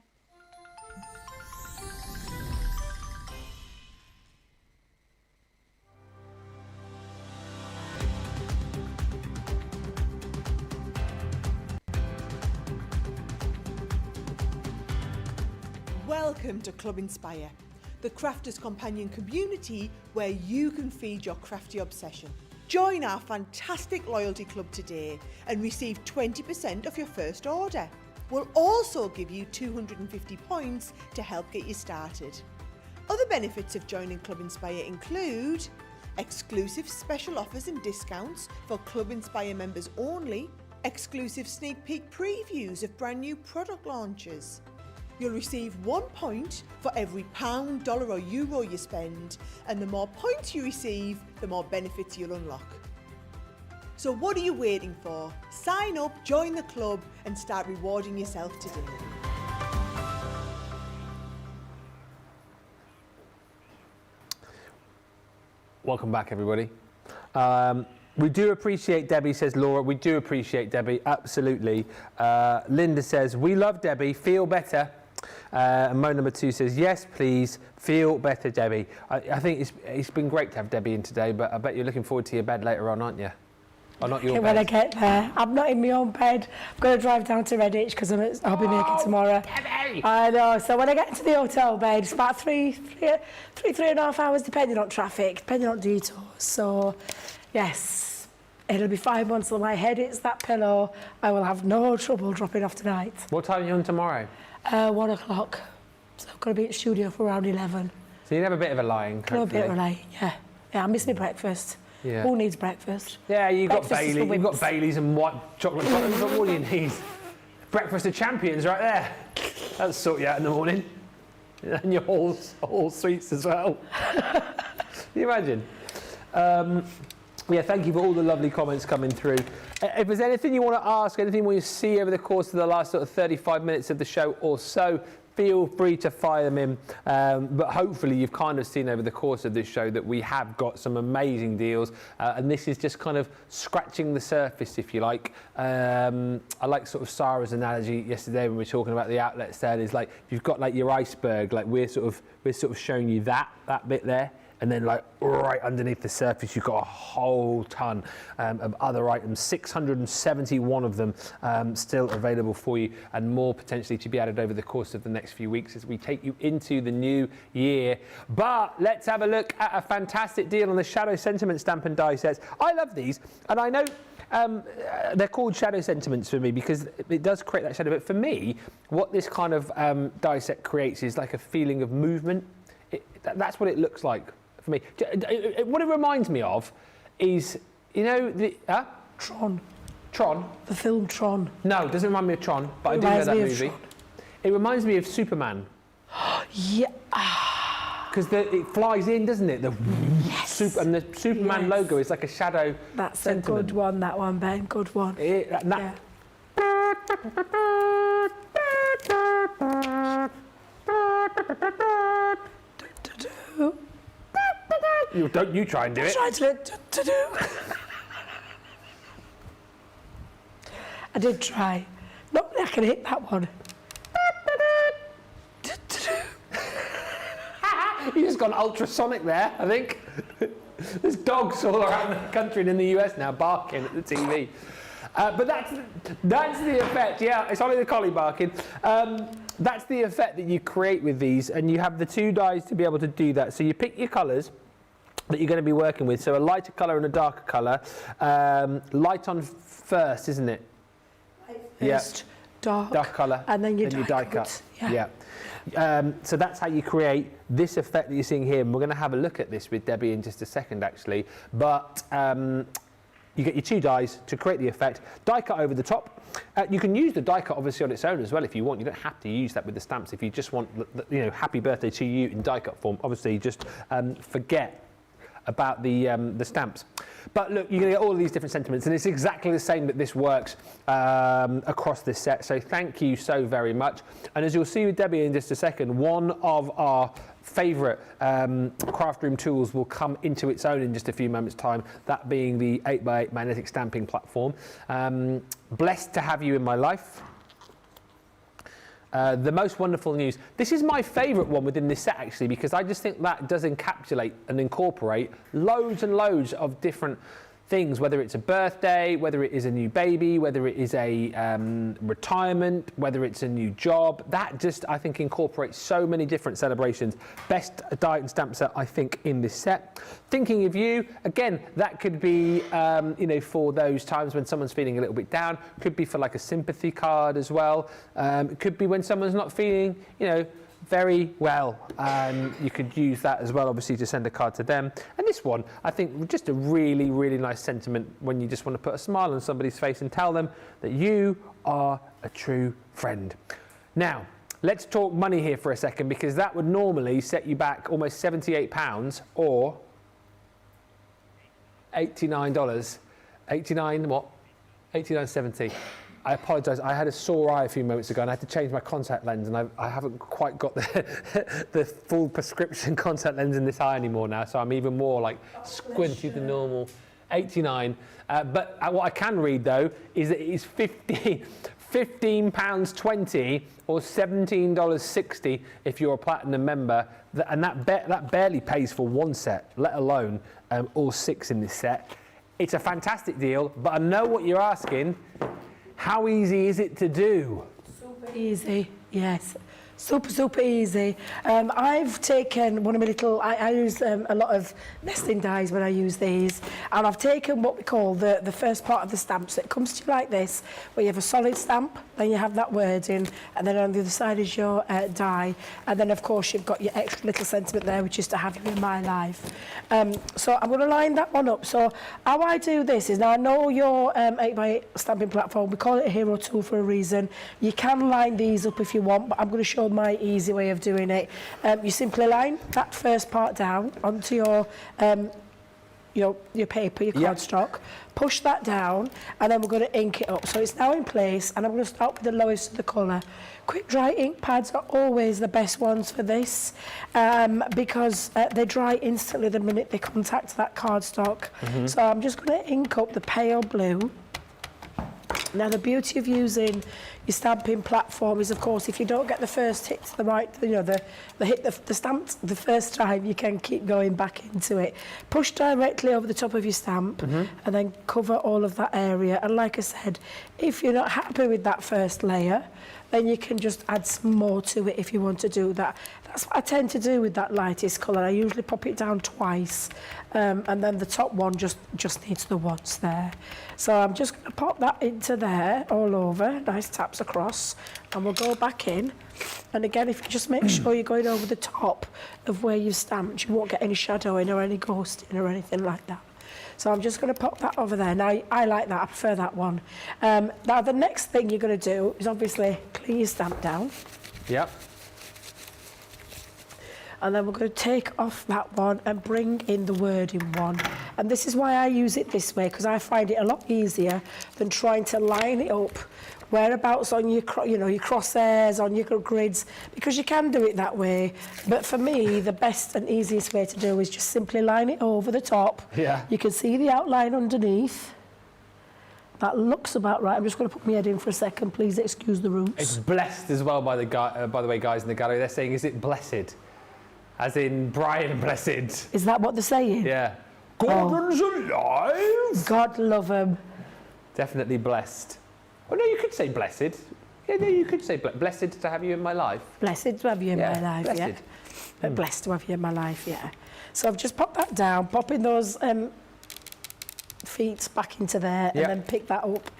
Welcome to Club Inspire, the Crafters Companion community where you can feed your crafty obsession. Join our fantastic loyalty club today and receive 20% off your first order. We'll also give you 250 points to help get you started. Other benefits of joining Club Inspire include exclusive special offers and discounts for Club Inspire members only, exclusive sneak peek previews of brand new product launches. You'll receive 1 point for every pound, dollar or euro you spend, and the more points you receive, the more benefits you'll unlock. So what are you waiting for? Sign up, join the club and start rewarding yourself today. Welcome back, everybody. We do appreciate Debbie, says Laura. We do appreciate Debbie, absolutely. Linda says, we love Debbie, feel better. And Mo number 2 says, yes, please, feel better, Debbie. I think it's been great to have Debbie in today, but I bet you're looking forward to your bed later on, aren't you? Or not your Okay, bed? when I get there, I'm not in my own bed. I'm going to drive down to Redditch because I'll be making tomorrow. Debbie! I know. So when I get to the hotel bed, it's about three and a half hours, depending on traffic, depending on detours. So, yes, it'll be 5 months till my head hits that pillow. I will have no trouble dropping off tonight. What time are you on tomorrow? 1 o'clock. So I'm going to be at the studio for around 11. So you'd have a bit of a lie-in, A little bit of a lie, yeah. Yeah, I miss my breakfast. Yeah. Who needs breakfast? Yeah, you've got Breakfast is for Bailey, you've got wimps. Baileys and white chocolate buttons, but what do you need? Breakfast of champions right there. That'll sort you out in the morning. And your whole sweets as well. Can you imagine? Yeah, thank you for all the lovely comments coming through. If there's anything you want to ask, anything you want to see over the course of the last sort of 35 minutes of the show or so, feel free to fire them in. But hopefully you've kind of seen over the course of this show that we have got some amazing deals. And this is just kind of scratching the surface, if you like. I like sort of Sarah's analogy yesterday when we were talking about the outlet sale. Is like, if you've got like your iceberg, like we're sort of showing you that bit there. And then like right underneath the surface, you've got a whole ton of other items, 671 of them still available for you, and more potentially to be added over the course of the next few weeks as we take you into the new year. But let's have a look at a fantastic deal on the Shadow Sentiment stamp and die sets. I love these, and I know they're called Shadow Sentiments for me because it does create that shadow. But for me, what this kind of die set creates is like a feeling of movement. That's what it looks like for me. What it reminds me of is, you know, the Tron. Tron? The film Tron. No, it doesn't remind me of Tron, but I do know that movie. It reminds me of Superman. Yeah. Because it flies in, doesn't it? And the Superman logo is like a shadow That's sentiment. a good one, that one, Ben. Good one. Don't you try and do it. I tried to do. I did try. Not that I can hit that one. You just gone ultrasonic there, I think. There's dogs all around the country and in the US now barking at the TV. But that's the effect, yeah, it's only the collie barking. That's the effect that you create with these, and you have the two dies to be able to do that. So you pick your colours that you're going to be working with, so a lighter colour and a darker colour. Light on first, isn't it? First, dark colour, and then you die cut. Yeah. So that's how you create this effect that you're seeing here, and we're going to have a look at this with Debbie in just a second actually. But you get your two dies to create the effect, die cut over the top. You can use the die cut obviously on its own as well if you want. You don't have to use that with the stamps if you just want, you know, happy birthday to you in die cut form. Obviously just forget about the stamps. But look, you're going to get all of these different sentiments, and it's exactly the same that this works across this set. So thank you so very much. And as you'll see with Debbie in just a second, one of our favourite craft room tools will come into its own in just a few moments' time, that being the 8x8 magnetic stamping platform. Blessed to have you in my life. The most wonderful news. This is my favourite one within this set actually, because I just think that does encapsulate and incorporate loads and loads of different things, whether it's a birthday, whether it is a new baby, whether it is a retirement, whether it's a new job. That just, I think, incorporates so many different celebrations. Best die and stamp set, I think, in this set. Thinking of you, again, that could be, you know, for those times when someone's feeling a little bit down. Could be for like a sympathy card as well. It could be when someone's not feeling, you know, very well. You could use that as well, obviously, to send a card to them. And this one, I think, just a really, really nice sentiment when you just want to put a smile on somebody's face and tell them that you are a true friend. Now, let's talk money here for a second, because that would normally set you back almost £78 or $89. 89 what? 89.70. I apologise, I had a sore eye a few moments ago and I had to change my contact lens, and I haven't quite got the full prescription contact lens in this eye anymore now, so I'm even more like squinty than normal. 89. But what I can read though is that it is £15.20 or $17.60 if you're a platinum member, and that barely pays for one set, let alone all 6 in this set. It's a fantastic deal, but I know what you're asking. How easy is it to do? Super easy, yes. Super easy. I've taken one of my little, I use a lot of nesting dies when I use these, and I've taken what we call the first part of the stamp. So it comes to you like this, where you have a solid stamp, then you have that wording, and then on the other side is your die, and then of course you've got your extra little sentiment there, which is to have you in my life. So I'm going to line that one up. So how I do this is, now I know your 8x8 stamping platform, we call it a hero tool for a reason. You can line these up if you want, but I'm going to show my easy way of doing it. You simply line that first part down onto your paper, your cardstock, push that down, and then we're going to ink it up. So it's now in place, and I'm going to start with the lowest of the colour. Quick dry ink pads are always the best ones for this, because they dry instantly the minute they contact that cardstock. So I'm just going to ink up the pale blue. Now the beauty of using your stamping platform is, of course, if you don't get the first hit to the right, the stamp the first time, you can keep going back into it. Push directly over the top of your stamp and then cover all of that area. And like I said, if you're not happy with that first layer, then you can just add some more to it if you want to do that. That's what I tend to do with that lightest colour. I usually pop it down twice, and then the top one just needs the once there. So I'm just going to pop that into there all over, nice taps across, and we'll go back in. And again, if you just make sure you're going over the top of where you've stamped, you won't get any shadowing or any ghosting or anything like that. So I'm just going to pop that over there. Now, I like that, I prefer that one. Now, the next thing you're going to do is obviously clean your stamp down. Yep. And then we're going to take off that one and bring in the wording one. And this is why I use it this way, because I find it a lot easier than trying to line it up whereabouts on your, your crosshairs, on your grids, because you can do it that way. But for me, the best and easiest way to do is just simply line it over the top. Yeah. You can see the outline underneath. That looks about right. I'm just going to put my head in for a second. Please excuse the roots. It's blessed as well, by the way, guys in the gallery. They're saying, is it blessed? As in Brian Blessed. Is that what they're saying? Yeah. Gordon's alive! God love him. Definitely blessed. Oh, no, you could say blessed. Yeah, no, you could say blessed to have you in my life. Blessed to have you in my life, blessed. yeah. But blessed to have you in my life, yeah. So I've just popped that down, popping those feet back into there, and then pick that up.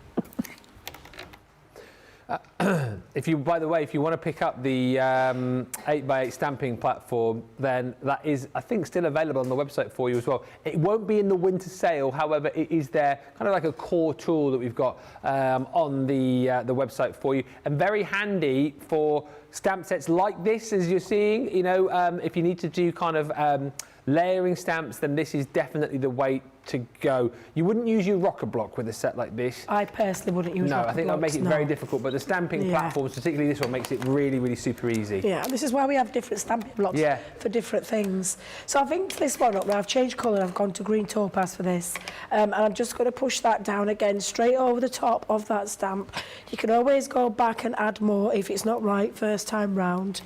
By the way, if you want to pick up the 8x8 stamping platform, then that is, I think, still available on the website for you as well. It won't be in the winter sale, however, it is there, kind of like a core tool that we've got on the website for you, and very handy for stamp sets like this, as you're seeing. If you need to do kind of layering stamps, then this is definitely the way to go. You wouldn't use your rocker block with a set like this. I personally wouldn't use rocker blocks. No, I think that would make it very difficult, but the stamping platforms, particularly this one, makes it really, really super easy. Yeah, this is why we have different stamping blocks for different things. So I've inked this one up now. I've changed colour. I've gone to green topaz for this. And I'm just going to push that down again, straight over the top of that stamp. You can always go back and add more if it's not right first time round.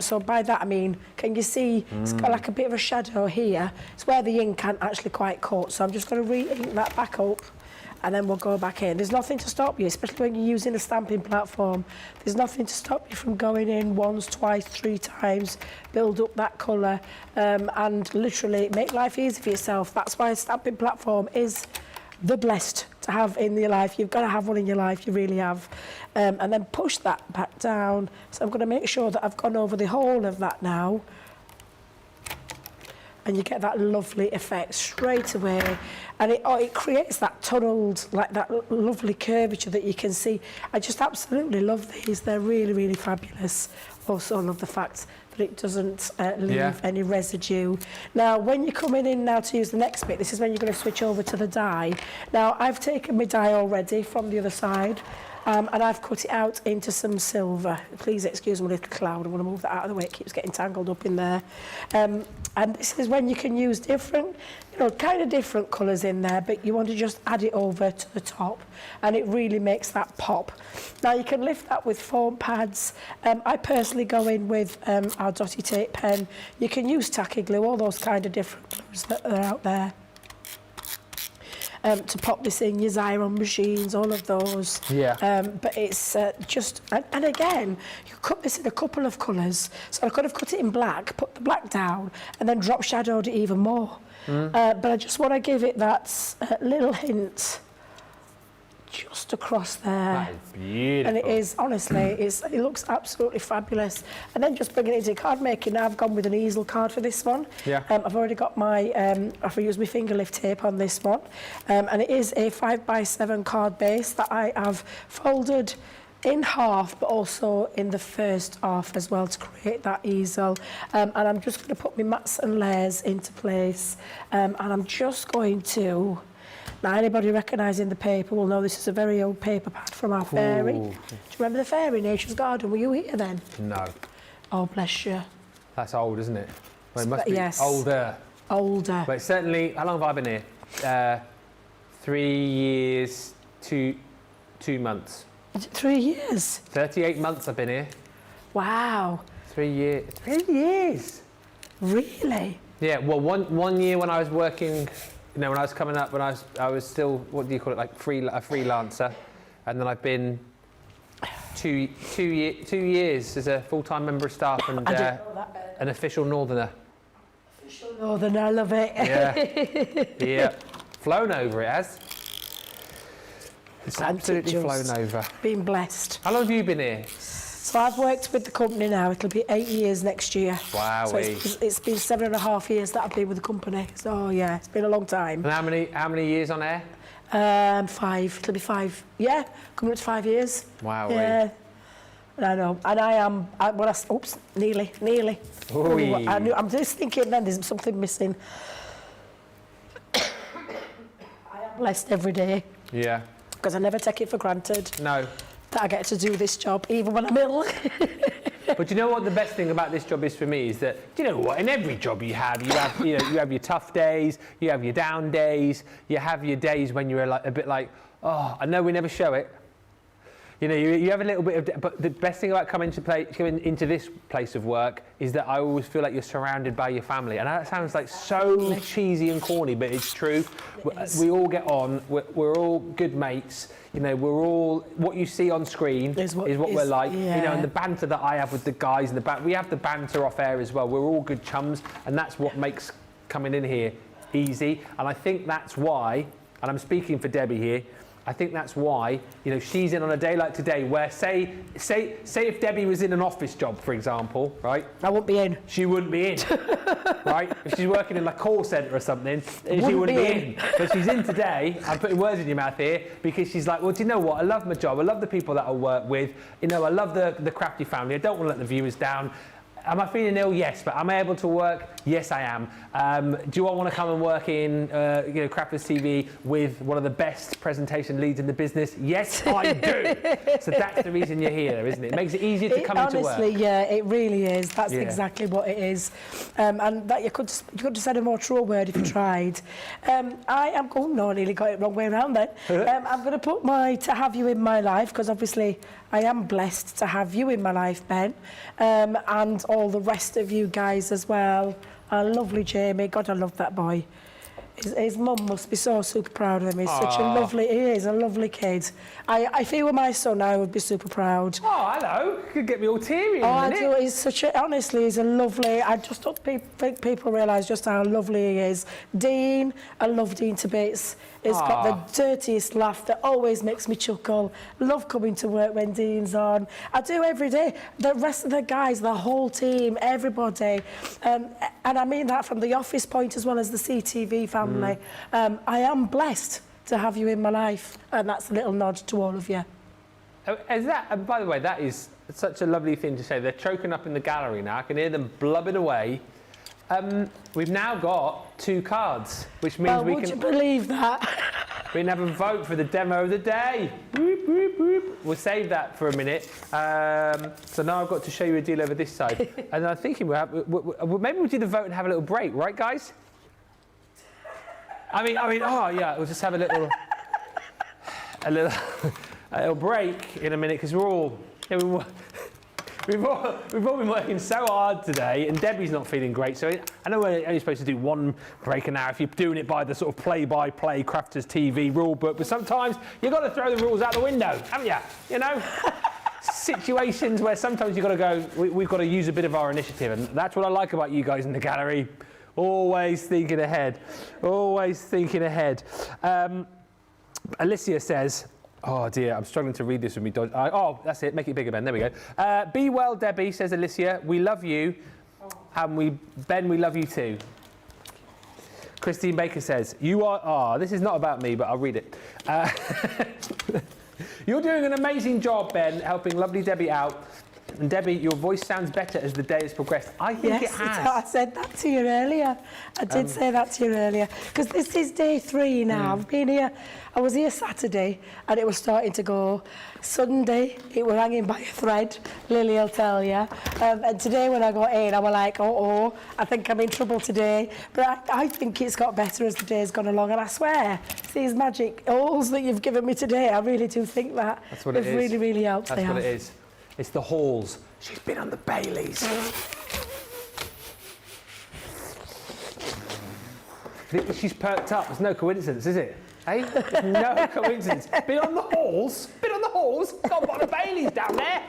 So by that I mean, can you see it's got like a bit of a shadow here? It's where the ink can't actually quite cut. So I'm just going to re-ink that back up, and then we'll go back in. There's nothing to stop you, especially when you're using a stamping platform. There's nothing to stop you from going in once, twice, 3 times, build up that colour, and literally make life easy for yourself. That's why a stamping platform is the blessed to have in your life. You've got to have one in your life, you really have. And then push that back down. So I'm going to make sure that I've gone over the whole of that now. And you get that lovely effect straight away, and it creates that tunneled, like that lovely curvature that you can see. I just absolutely love these. They're really, really fabulous. Also love the fact that it doesn't leave any residue. Now, when you're coming in now to use the next bit, this is when you're going to switch over to the die. Now, I've taken my die already from the other side, and I've cut it out into some silver. Please excuse my little cloud. I want to move that out of the way. It keeps getting tangled up in there. And this is when you can use different, kind of different colours in there, but you want to just add it over to the top, and it really makes that pop. Now, you can lift that with foam pads. I personally go in with our dotty tape pen. You can use tacky glue, all those kind of different glues that are out there. to pop this in, your Xyron machines, all of those. Yeah. But it's just, and again, you cut this in a couple of colours. So I could have cut it in black, put the black down, and then drop shadowed it even more. But I just want to give it that little hint just across there. That is beautiful. And it is, honestly, it looks absolutely fabulous. And then just bringing it into card making, I've gone with an easel card for this one. Yeah. I've already got my, I've used my finger lift tape on this one. And it is a 5x7 card base that I have folded in half, but also in the first half as well to create that easel. And I'm just going to put my mats and layers into place. And I'm just going to... Now, anybody recognising the paper will know this is a very old paper pad from our fairy. Do you remember the fairy, Nature's Garden? Were you here then? No. Oh, bless you. That's old, isn't it? Well, it must be yes. older. Older. But certainly, how long have I been here? 3 years, 2 months. Is it 3 years? 38 months I've been here. Wow. 3 years. 3 years. Really? Yeah. Well, one year when I was working, you know, when I was coming up, when I was still, what do you call it, like a freelancer, and then I've been two years as a full-time member of staff and an official northerner. Official northerner, I love it. Yeah. Yeah. Flown over it has. It's absolutely flown over. Been blessed. How long have you been here? So I've worked with the company now. It'll be 8 years next year. Wow. So it's been 7.5 years that I've been with the company. So yeah, it's been a long time. And how many years on air? 5. It'll be 5. Yeah, coming up to 5 years. Wow. Yeah. I know. And I am. Oops, nearly. Ooh, I'm just thinking then there's something missing. I am blessed every day. Yeah. Because I never take it for granted. No. That I get to do this job, even when I'm ill. But you know what the best thing about this job is for me is that, you know what, in every job you have you have your tough days, you have your down days, you have your days when you're like a bit like, oh, I know we never show it. You know, you have a little bit of, but the best thing about coming into this place of work is that I always feel like you're surrounded by your family. And that sounds like so cheesy and corny, but it's true. We all get on. We're all good mates. You know, we're all, what you see on screen is what we're like. Yeah. You know, and the banter that I have with the guys in the back, we have the banter off air as well. We're all good chums, and that's what makes coming in here easy. And I think that's why, and I'm speaking for Debbie here, I think that's why, you know, she's in on a day like today where, say if Debbie was in an office job, for example, right? I wouldn't be in. She wouldn't be in, right? If she's working in a call centre or something, she wouldn't be in. But she's in today, I'm putting words in your mouth here, because she's like, well, do you know what? I love my job. I love the people that I work with. You know, I love the Crafty family. I don't want to let the viewers down. Am I feeling ill? Yes. But am I able to work? Yes, I am. Do I want to come and work in, Crafters TV with one of the best presentation leads in the business? Yes, I do. So that's the reason you're here, isn't it? It makes it easier to come into work. Honestly, yeah, it really is. That's exactly what it is. And that you could have said a more truer word if you tried. I am going, no, I nearly got it wrong way around then. I'm going to put to have you in my life, because obviously I am blessed to have you in my life, Ben, and all the rest of you guys as well. Lovely Jamie, God, I love that boy. His mum must be so super proud of him. He's such a lovely, he is a lovely kid. If he were my son, I would be super proud. Oh, hello. You could get me all teary in a minute. I do. He's such a, honestly, he's a lovely, I just don't think people realise just how lovely he is. Dean, I love Dean to bits. He's got the dirtiest laugh that always makes me chuckle. Love coming to work when Dean's on. I do every day. The rest of the guys, the whole team, everybody. And I mean that from the office point as well as the CTV family. I am blessed to have you in my life. And that's a little nod to all of you. Is that, and by the way, that is such a lovely thing to say. They're choking up in the gallery now. I can hear them blubbing away. We've now got 2 cards, which means we can... would you believe that? We can have a vote for the demo of the day. Whoop, whoop, whoop. We'll save that for a minute. So now I've got to show you a deal over this side. And I'm thinking maybe we'll do the vote and have a little break, right, guys? I mean, oh yeah, we'll just have a little break in a minute, because we're all... We've all been working so hard today, and Debbie's not feeling great. So I know we're only supposed to do one break an hour if you're doing it by the sort of play-by-play Crafters TV rule book. But sometimes you've got to throw the rules out the window, haven't you? You know, situations where sometimes you've got to go. We've got to use a bit of our initiative, and that's what I like about you guys in the gallery. Always thinking ahead. Always thinking ahead. Alicia says. Oh dear, I'm struggling to read this with me. Oh, that's it. Make it bigger, Ben. There we go. Be well, Debbie, says Alicia. We love you. And Ben, we love you too. Christine Baker says, you are... Oh, this is not about me, but I'll read it. You're doing an amazing job, Ben, helping lovely Debbie out. And Debbie, your voice sounds better as the day has progressed. I think it has. I said that to you earlier. I did say that to you earlier. Because this is day 3 now. I've been here, I was here Saturday and it was starting to go. Sunday, it was hanging by a thread, Lily will tell you. And today when I got in, I was like, oh, I think I'm in trouble today. But I think it's got better as the day's gone along. And I swear, these magic holes that you've given me today, I really do think that that's what it is. Really, really helped. That's what it is. It's the halls. She's been on the Baileys. She's perked up. There's no coincidence, is it? Hey? No coincidence. Been on the halls. Been on the halls. Got a bottle of Baileys down there.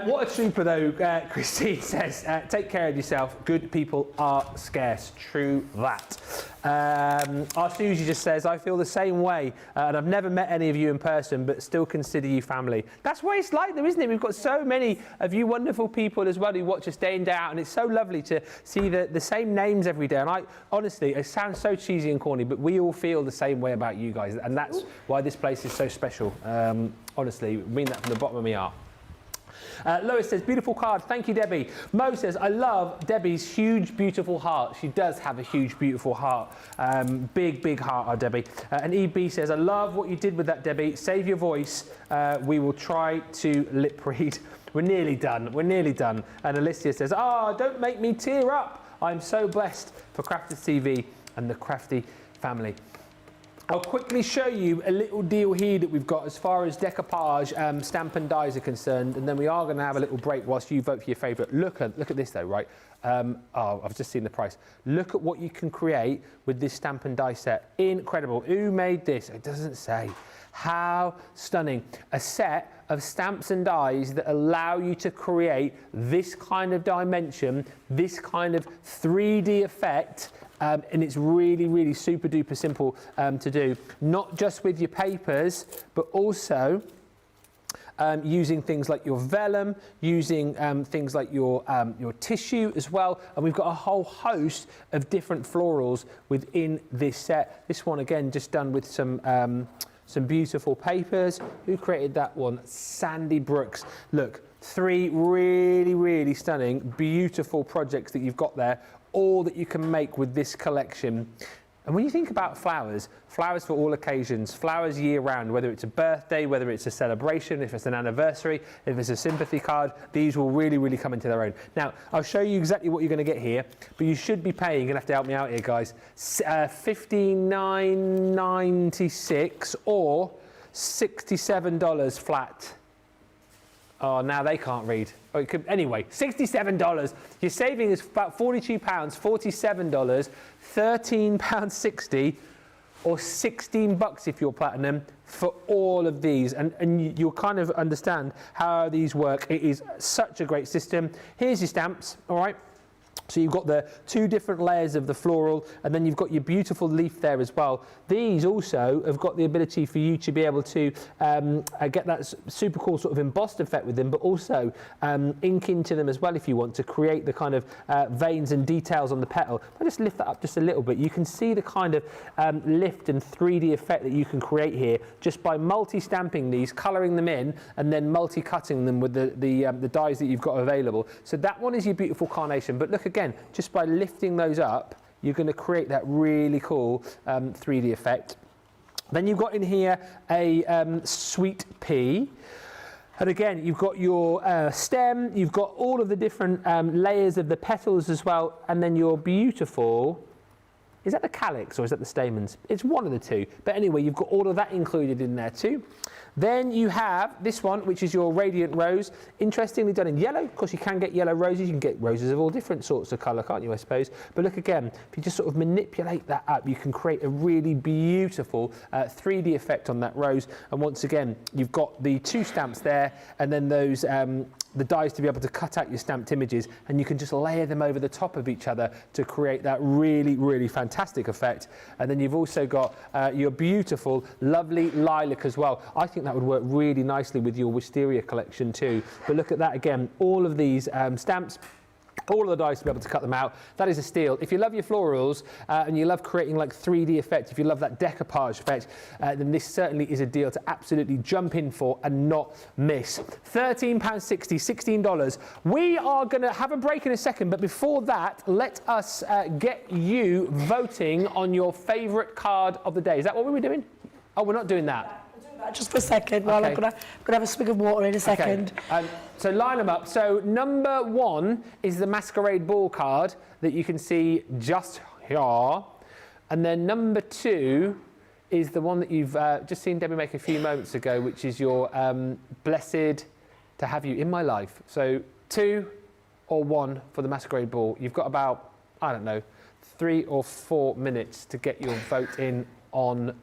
What a trooper, though, Christine says. Take care of yourself. Good people are scarce. True that. Our Susie just says, I feel the same way, and I've never met any of you in person, but still consider you family. That's what it's like, though, isn't it? We've got so many of you wonderful people as well who watch us day in, day out, and it's so lovely to see the same names every day. And I honestly, it sounds so cheesy and corny, but we all feel the same way about you guys, and that's why this place is so special. Honestly, I mean that from the bottom of my heart. Lois says, beautiful card. Thank you, Debbie. Mo says, I love Debbie's huge, beautiful heart. She does have a huge, beautiful heart. Big, big heart, our Debbie. And EB says, I love what you did with that, Debbie. Save your voice. We will try to lip read. We're nearly done. We're nearly done. And Alicia says, don't make me tear up. I'm so blessed for Crafters TV and the Crafty family. I'll quickly show you a little deal here that we've got as far as decoupage, stamp and dies are concerned, and then we are going to have a little break whilst you vote for your favourite. Look at this though, right? I've just seen the price. Look at what you can create with this stamp and die set. Incredible. Who made this? It doesn't say. How stunning. A set of stamps and dies that allow you to create this kind of dimension, this kind of 3D effect. And it's really, really super duper simple to do. Not just with your papers, but also using things like your vellum, using things like your tissue as well. And we've got a whole host of different florals within this set. This one, again, just done with some beautiful papers. Who created that one? Sandy Brooks. Look, 3 really, really stunning, beautiful projects that you've got there. All that you can make with this collection. And when you think about flowers, flowers for all occasions, flowers year round, whether it's a birthday, whether it's a celebration, if it's an anniversary, if it's a sympathy card, these will really, really come into their own. Now, I'll show you exactly what you're going to get here, but you should be paying, you're going to have to help me out here, guys, $59.96 or $67 flat. Oh, now they can't read. Oh, it could, anyway, $67. Your saving is about £42, $47, £13.60, or $16 if you're platinum for all of these. And you'll kind of understand how these work. It is such a great system. Here's your stamps, all right? So you've got the 2 different layers of the floral, and then you've got your beautiful leaf there as well. These also have got the ability for you to be able to get that super cool sort of embossed effect with them, but also ink into them as well if you want to create the kind of veins and details on the petal. If I just lift that up just a little bit, you can see the kind of lift and 3D effect that you can create here just by multi-stamping these, colouring them in, and then multi-cutting them with the dies that you've got available. So that one is your beautiful carnation. But look again, just by lifting those up, you're going to create that really cool 3D effect. Then you've got in here a sweet pea. And again, you've got your stem, you've got all of the different layers of the petals as well, and then your beautiful... Is that the calyx or is that the stamens? It's one of the two. But anyway, you've got all of that included in there too. Then you have this one, which is your Radiant Rose. Interestingly done in yellow. Of course, you can get yellow roses. You can get roses of all different sorts of colour, can't you, I suppose? But look again, if you just sort of manipulate that up, you can create a really beautiful 3D effect on that rose. And once again, you've got the 2 stamps there, and then those the dies to be able to cut out your stamped images, and you can just layer them over the top of each other to create that really, really fantastic effect. And then you've also got your beautiful, lovely lilac as well. I think that would work really nicely with your wisteria collection too. But look at that again, all of these stamps, all of the dies to be able to cut them out. That is a steal. If you love your florals and you love creating like 3D effects, if you love that decoupage effect, then this certainly is a deal to absolutely jump in for and not miss. £13.60, $16. We are going to have a break in a second, but before that, let us get you voting on your favourite card of the day. Is that what we were doing? Oh, we're not doing that. Just for a second, while I'm going to have a swig of water in a second. Okay. So line them up. So number 1 is the Masquerade ball card that you can see just here. And then number 2 is the one that you've just seen Debbie make a few moments ago, which is your Blessed to Have You in My Life. So 2 or 1 for the Masquerade ball. You've got about, I don't know, 3 or 4 minutes to get your vote in on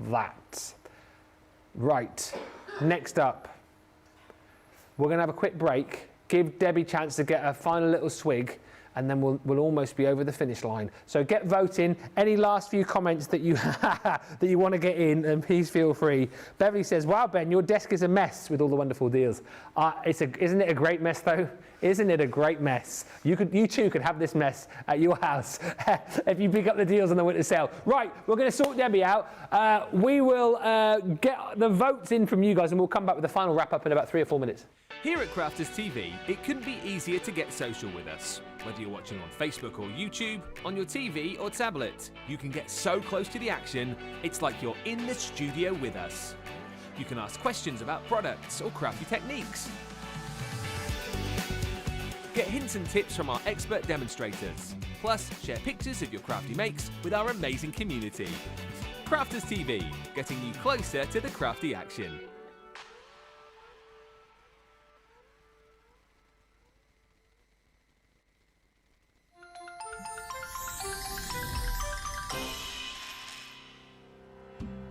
that. Right, next up, we're going to have a quick break, give Debbie a chance to get a final little swig, and then we'll almost be over the finish line. So get voting. Any last few comments that you that you want to get in, and please feel free. Beverly says, wow, Ben, your desk is a mess with all the wonderful deals. Isn't it a great mess, though? Isn't it a great mess? You too could have this mess at your house if you pick up the deals on the winter sale. Right, we're going to sort Debbie out. We will get the votes in from you guys, and we'll come back with the final wrap-up in about 3 or 4 minutes. Here at Crafters TV, it couldn't be easier to get social with us. Whether you're watching on Facebook or YouTube, on your TV or tablet, you can get so close to the action, it's like you're in the studio with us. You can ask questions about products or crafty techniques. Get hints and tips from our expert demonstrators. Plus, share pictures of your crafty makes with our amazing community. Crafters TV, getting you closer to the crafty action.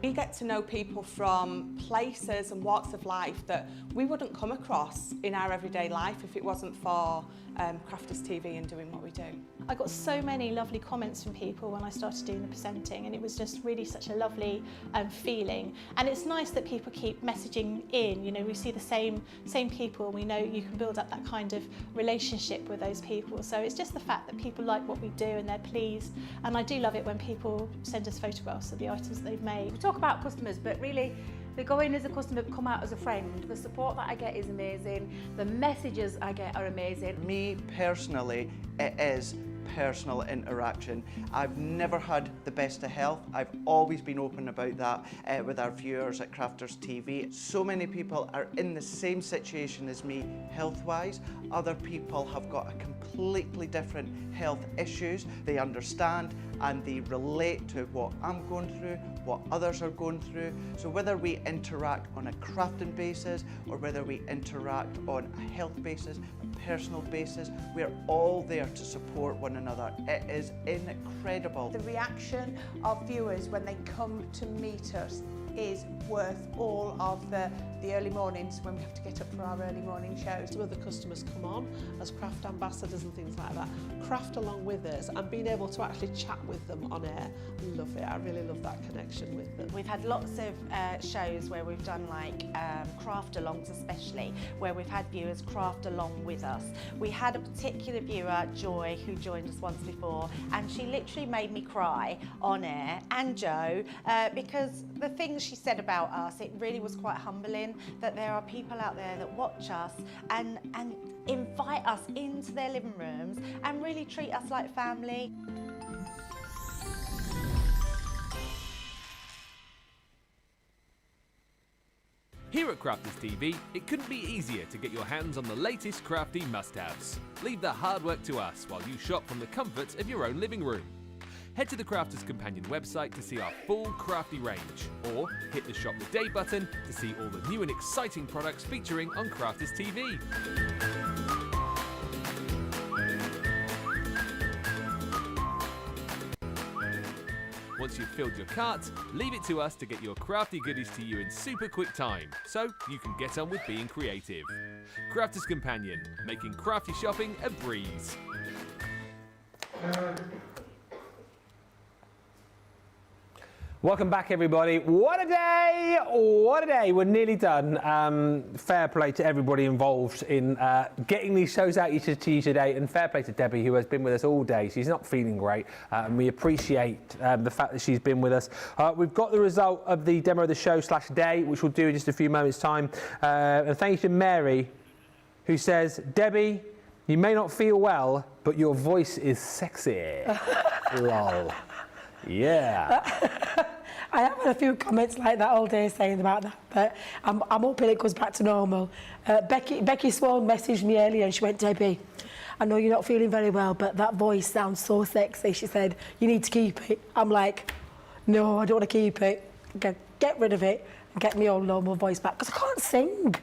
We get to know people from places and walks of life that we wouldn't come across in our everyday life if it wasn't for Crafters TV and doing what we do. I got so many lovely comments from people when I started doing the presenting, and it was just really such a lovely feeling. And it's nice that people keep messaging in. You know, we see the same people, and we know you can build up that kind of relationship with those people. So it's just the fact that people like what we do and they're pleased. And I do love it when people send us photographs of the items that they've made. We talk about customers, but really they go in as a customer, come out as a friend. The support that I get is amazing. The messages I get are amazing. Me personally, it is personal interaction. I've never had the best of health. I've always been open about that with our viewers at Crafters TV. So many people are in the same situation as me health-wise. Other people have got a completely different health issues. They understand and they relate to what I'm going through, what others are going through. So whether we interact on a crafting basis or whether we interact on a health basis, a personal basis, we're all there to support one another. It is incredible. The reaction of viewers when they come to meet us is worth all of the early mornings when we have to get up for our early morning shows. Some of the customers come on as craft ambassadors and things like that, craft along with us, and being able to actually chat with them on air. I love it. I really love that connection with them. We've had lots of shows where we've done like craft alongs, especially where we've had viewers craft along with us. We had a particular viewer, Joy, who joined us once before, and she literally made me cry on air, and Joe, because the things she said about us, it really was quite humbling that there are people out there that watch us and invite us into their living rooms and really treat us like family. Here at Crafters TV, it couldn't be easier to get your hands on the latest crafty must-haves. Leave the hard work to us while you shop from the comfort of your own living room. Head to the Crafters Companion website to see our full crafty range, or hit the Shop the Day button to see all the new and exciting products featuring on Crafters TV. Once you've filled your cart, leave it to us to get your crafty goodies to you in super quick time, so you can get on with being creative. Crafters Companion, making crafty shopping a breeze. Welcome back, everybody. What a day! What a day! We're nearly done. Fair play to everybody involved in getting these shows out to you today, and fair play to Debbie, who has been with us all day. She's not feeling great, and we appreciate the fact that she's been with us. We've got the result of the demo of the show / day, which we'll do in just a few moments' time. And thank you to Mary, who says, Debbie, you may not feel well, but your voice is sexy. Lol. Yeah. I have had a few comments like that all day saying about that, but I'm hoping it goes back to normal. Becky Swan messaged me earlier and she went, Debbie, I know you're not feeling very well, but that voice sounds so sexy. She said, you need to keep it. I'm like, no, I don't want to keep it. Get rid of it and get my old normal voice back, because I can't sing.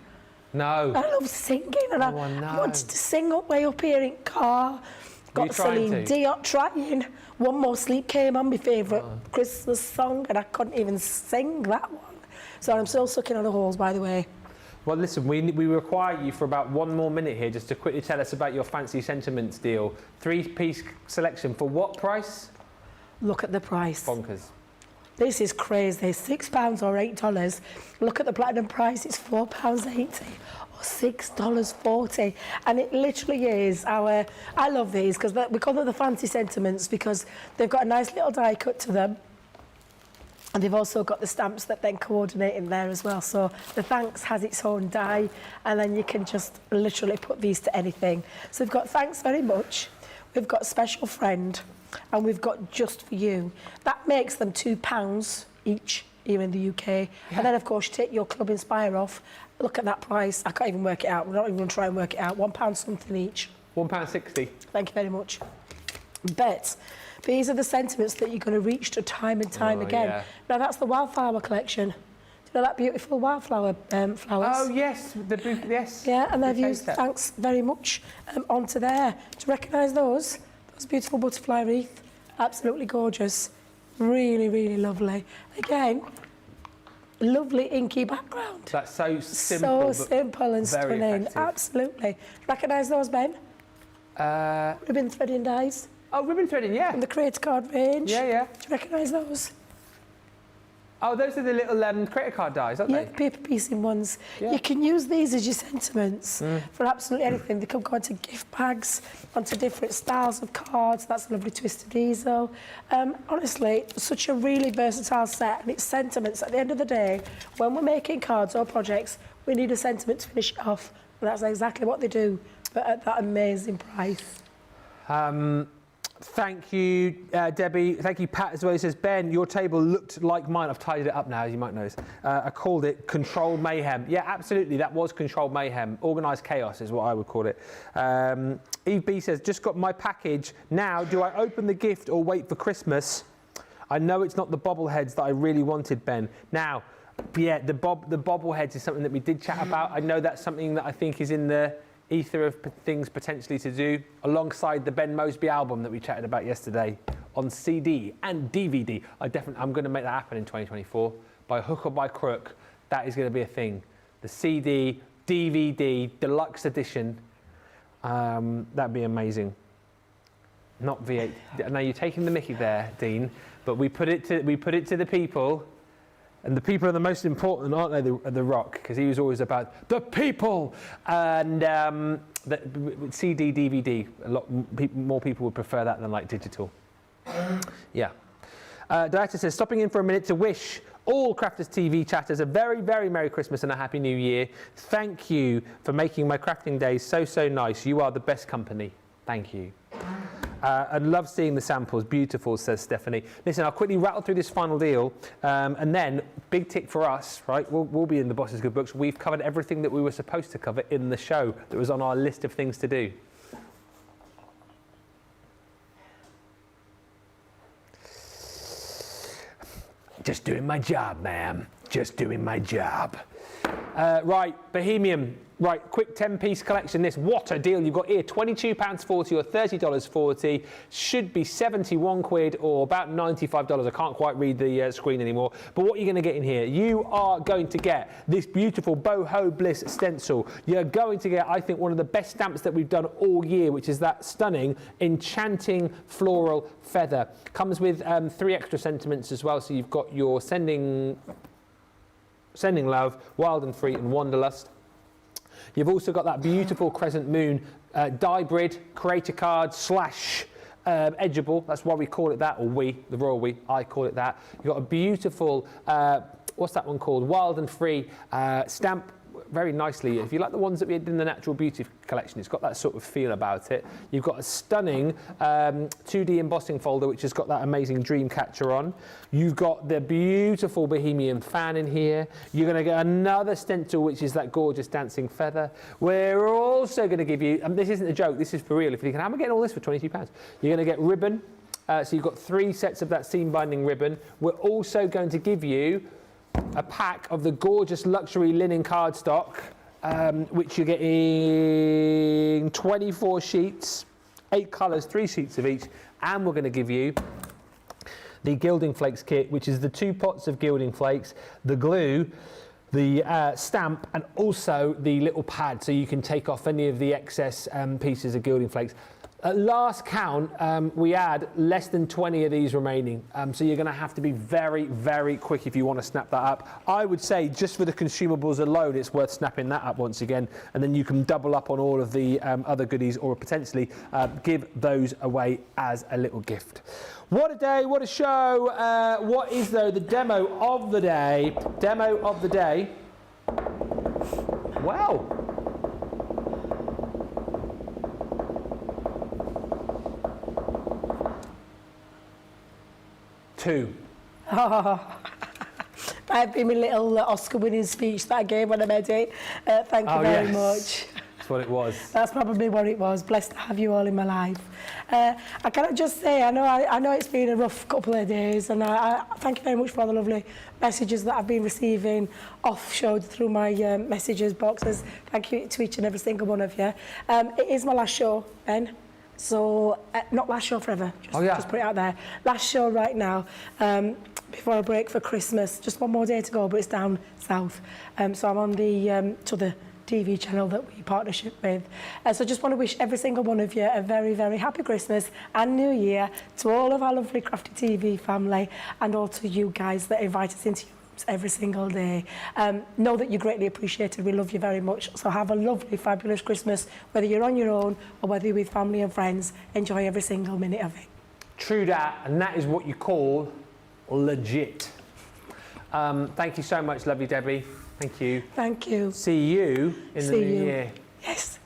No. I love singing, and I wanted to sing way up here in car. Got Celine Dion trying. One More Sleep came on, my favourite Christmas song, and I couldn't even sing that one. So I'm still sucking on the holes, by the way. Well, listen, we require you for about 1 more minute here just to quickly tell us about your Fancy Sentiments deal. 3-piece selection for what price? Look at the price. Bonkers. This is crazy. £6 or $8. Look at the platinum price, it's £4.80 or $6.40. And it literally is our, I love these because we call them the Fancy Sentiments because they've got a nice little die cut to them. And they've also got the stamps that then coordinate in there as well. So the thanks has its own die, and then you can just literally put these to anything. So we've got thanks very much, we've got special friend, and we've got just for you. That makes them £2 each here in the UK. Yeah. And then, of course, you take your Club Inspire off. Look at that price. I can't even work it out. We're not even going to try and work it out. £1 something each. £1.60. Thank you very much. But these are the sentiments that you're going to reach to time and time again. Yeah. Now, that's the Wildflower collection. Do you know that beautiful Wildflower flowers? Oh, yes. Yes. Yeah, and they've used thanks very much onto there. Do you recognise those? Those beautiful butterfly wreath. Absolutely gorgeous. Really, really lovely. Again, lovely inky background. That's so simple. So simple and stunning. Effective. Absolutely. Recognise those, Ben? Ribbon threading dies. Oh, ribbon threading, yeah. From the Creator Card range. Yeah, yeah. Do you recognise those? Oh, those are the little Creator Card dies, aren't they? Yeah, paper piecing ones. Yeah. You can use these as your sentiments for absolutely anything. They can go into gift bags, onto different styles of cards. That's a lovely twisted easel. Honestly, such a really versatile set, and it's sentiments. At the end of the day, when we're making cards or projects, we need a sentiment to finish it off. And that's exactly what they do, but at that amazing price. Thank you, Debbie. Thank you, Pat, as well. He says, Ben, your table looked like mine. I've tidied it up now, as you might notice. I called it Controlled Mayhem. Yeah, absolutely, that was Controlled Mayhem. Organised chaos is what I would call it. Eve B says, just got my package. Now, do I open the gift or wait for Christmas? I know it's not the bobbleheads that I really wanted, Ben. Now, yeah, the bobbleheads is something that we did chat about. I know that's something that I think is in the ether of things potentially to do alongside the Ben Moseby album that we chatted about yesterday on CD and DVD. I'm going to make that happen in 2024 by hook or by crook. That is going to be a thing. The CD, DVD, deluxe edition. That'd be amazing. Not V8. Now you're taking the mickey there, Dean. But we put it to the people. And the people are the most important, aren't they, the Rock? Because he was always about the people. And CD, DVD, a lot more people would prefer that than like digital. Yeah. Diana says, stopping in for a minute to wish all Crafters TV chatters a very, very Merry Christmas and a Happy New Year. Thank you for making my crafting days so, so nice. You are the best company. Thank you. And love seeing the samples. Beautiful, says Stephanie. Listen, I'll quickly rattle through this final deal. And then, big tick for us, right? We'll be in the Boss's Good Books. We've covered everything that we were supposed to cover in the show that was on our list of things to do. Just doing my job, ma'am. Just doing my job. Right, Bohemian. Right, quick 10-piece collection. This, what a deal you've got here. £22.40 or $30.40. Should be 71 quid or about $95. I can't quite read the screen anymore. But what you're going to get in here, you are going to get this beautiful Boho Bliss stencil. You're going to get, I think, one of the best stamps that we've done all year, which is that stunning, enchanting floral feather. Comes with 3 extra sentiments as well. So you've got your sending love, wild and free, and wanderlust. You've also got that beautiful crescent moon die grid, creator card / edgeable. That's why we call it that, or we, the royal we, I call it that. You've got a beautiful, what's that one called? Wild and free stamp. Very nicely. If you like the ones that we did in the Natural Beauty collection, it's got that sort of feel about it. You've got a stunning 2D embossing folder, which has got that amazing dream catcher on. You've got the beautiful Bohemian fan in here. You're going to get another stencil, which is that gorgeous dancing feather. We're also going to give you, and this isn't a joke, this is for real. If you think, how am I getting all this for £22? You're going to get ribbon. So you've got 3 sets of that seam binding ribbon. We're also going to give you a pack of the gorgeous luxury linen cardstock, which you're getting 24 sheets, 8 colours, 3 sheets of each, and we're going to give you the gilding flakes kit, which is the 2 pots of gilding flakes, the glue, the stamp, and also the little pad, so you can take off any of the excess pieces of gilding flakes. At last count, we had less than 20 of these remaining. So you're going to have to be very, very quick if you want to snap that up. I would say just for the consumables alone, it's worth snapping that up once again. And then you can double up on all of the other goodies, or potentially give those away as a little gift. What a day, what a show. What is, though, the demo of the day? Demo of the day. Wow. Two. Oh, that'd be my little Oscar-winning speech that I gave when I made it. Thank you very much. That's what it was. That's probably what it was. Blessed to have you all in my life. I cannot just say, I know it's been a rough couple of days, and I thank you very much for all the lovely messages that I've been receiving off-show through my messages boxes. Thank you to each and every single one of you. It is my last show, Ben. So, not last show forever, just put it out there. Last show right now, before I break for Christmas. Just one more day to go, but it's down south. So I'm on the to the TV channel that we partnership with. So just want to wish every single one of you a very, very happy Christmas and New Year, to all of our lovely Crafty TV family, and all to you guys that invite us into your rooms every single day. Know that you're greatly appreciated. We love you very much. So have a lovely, fabulous Christmas, whether you're on your own or whether you're with family and friends. Enjoy every single minute of it. True that, and that is what you call legit. Thank you so much, lovely Debbie. Thank you. Thank you. See you in the new year. Yes.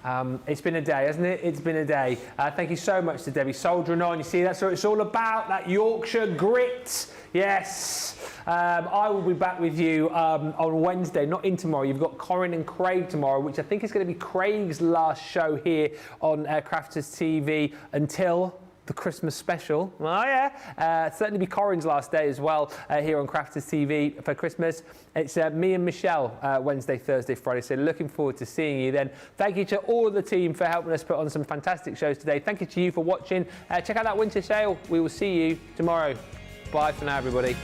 It's been a day, hasn't it? It's been a day. Thank you so much to Debbie. Soldiering on. You see, that's what it's all about, that Yorkshire grit. Yes. I will be back with you on Wednesday, not in tomorrow. You've got Corin and Craig tomorrow, which I think is going to be Craig's last show here on Crafters TV until the Christmas special. Oh yeah, certainly be Corin's last day as well here on Crafters TV for Christmas. It's me and Michelle Wednesday, Thursday, Friday, so looking forward to seeing you then. Thank you to all of the team for helping us put on some fantastic shows today. Thank you to you for watching. Check out that winter sale. We will see you tomorrow. Bye for now, everybody.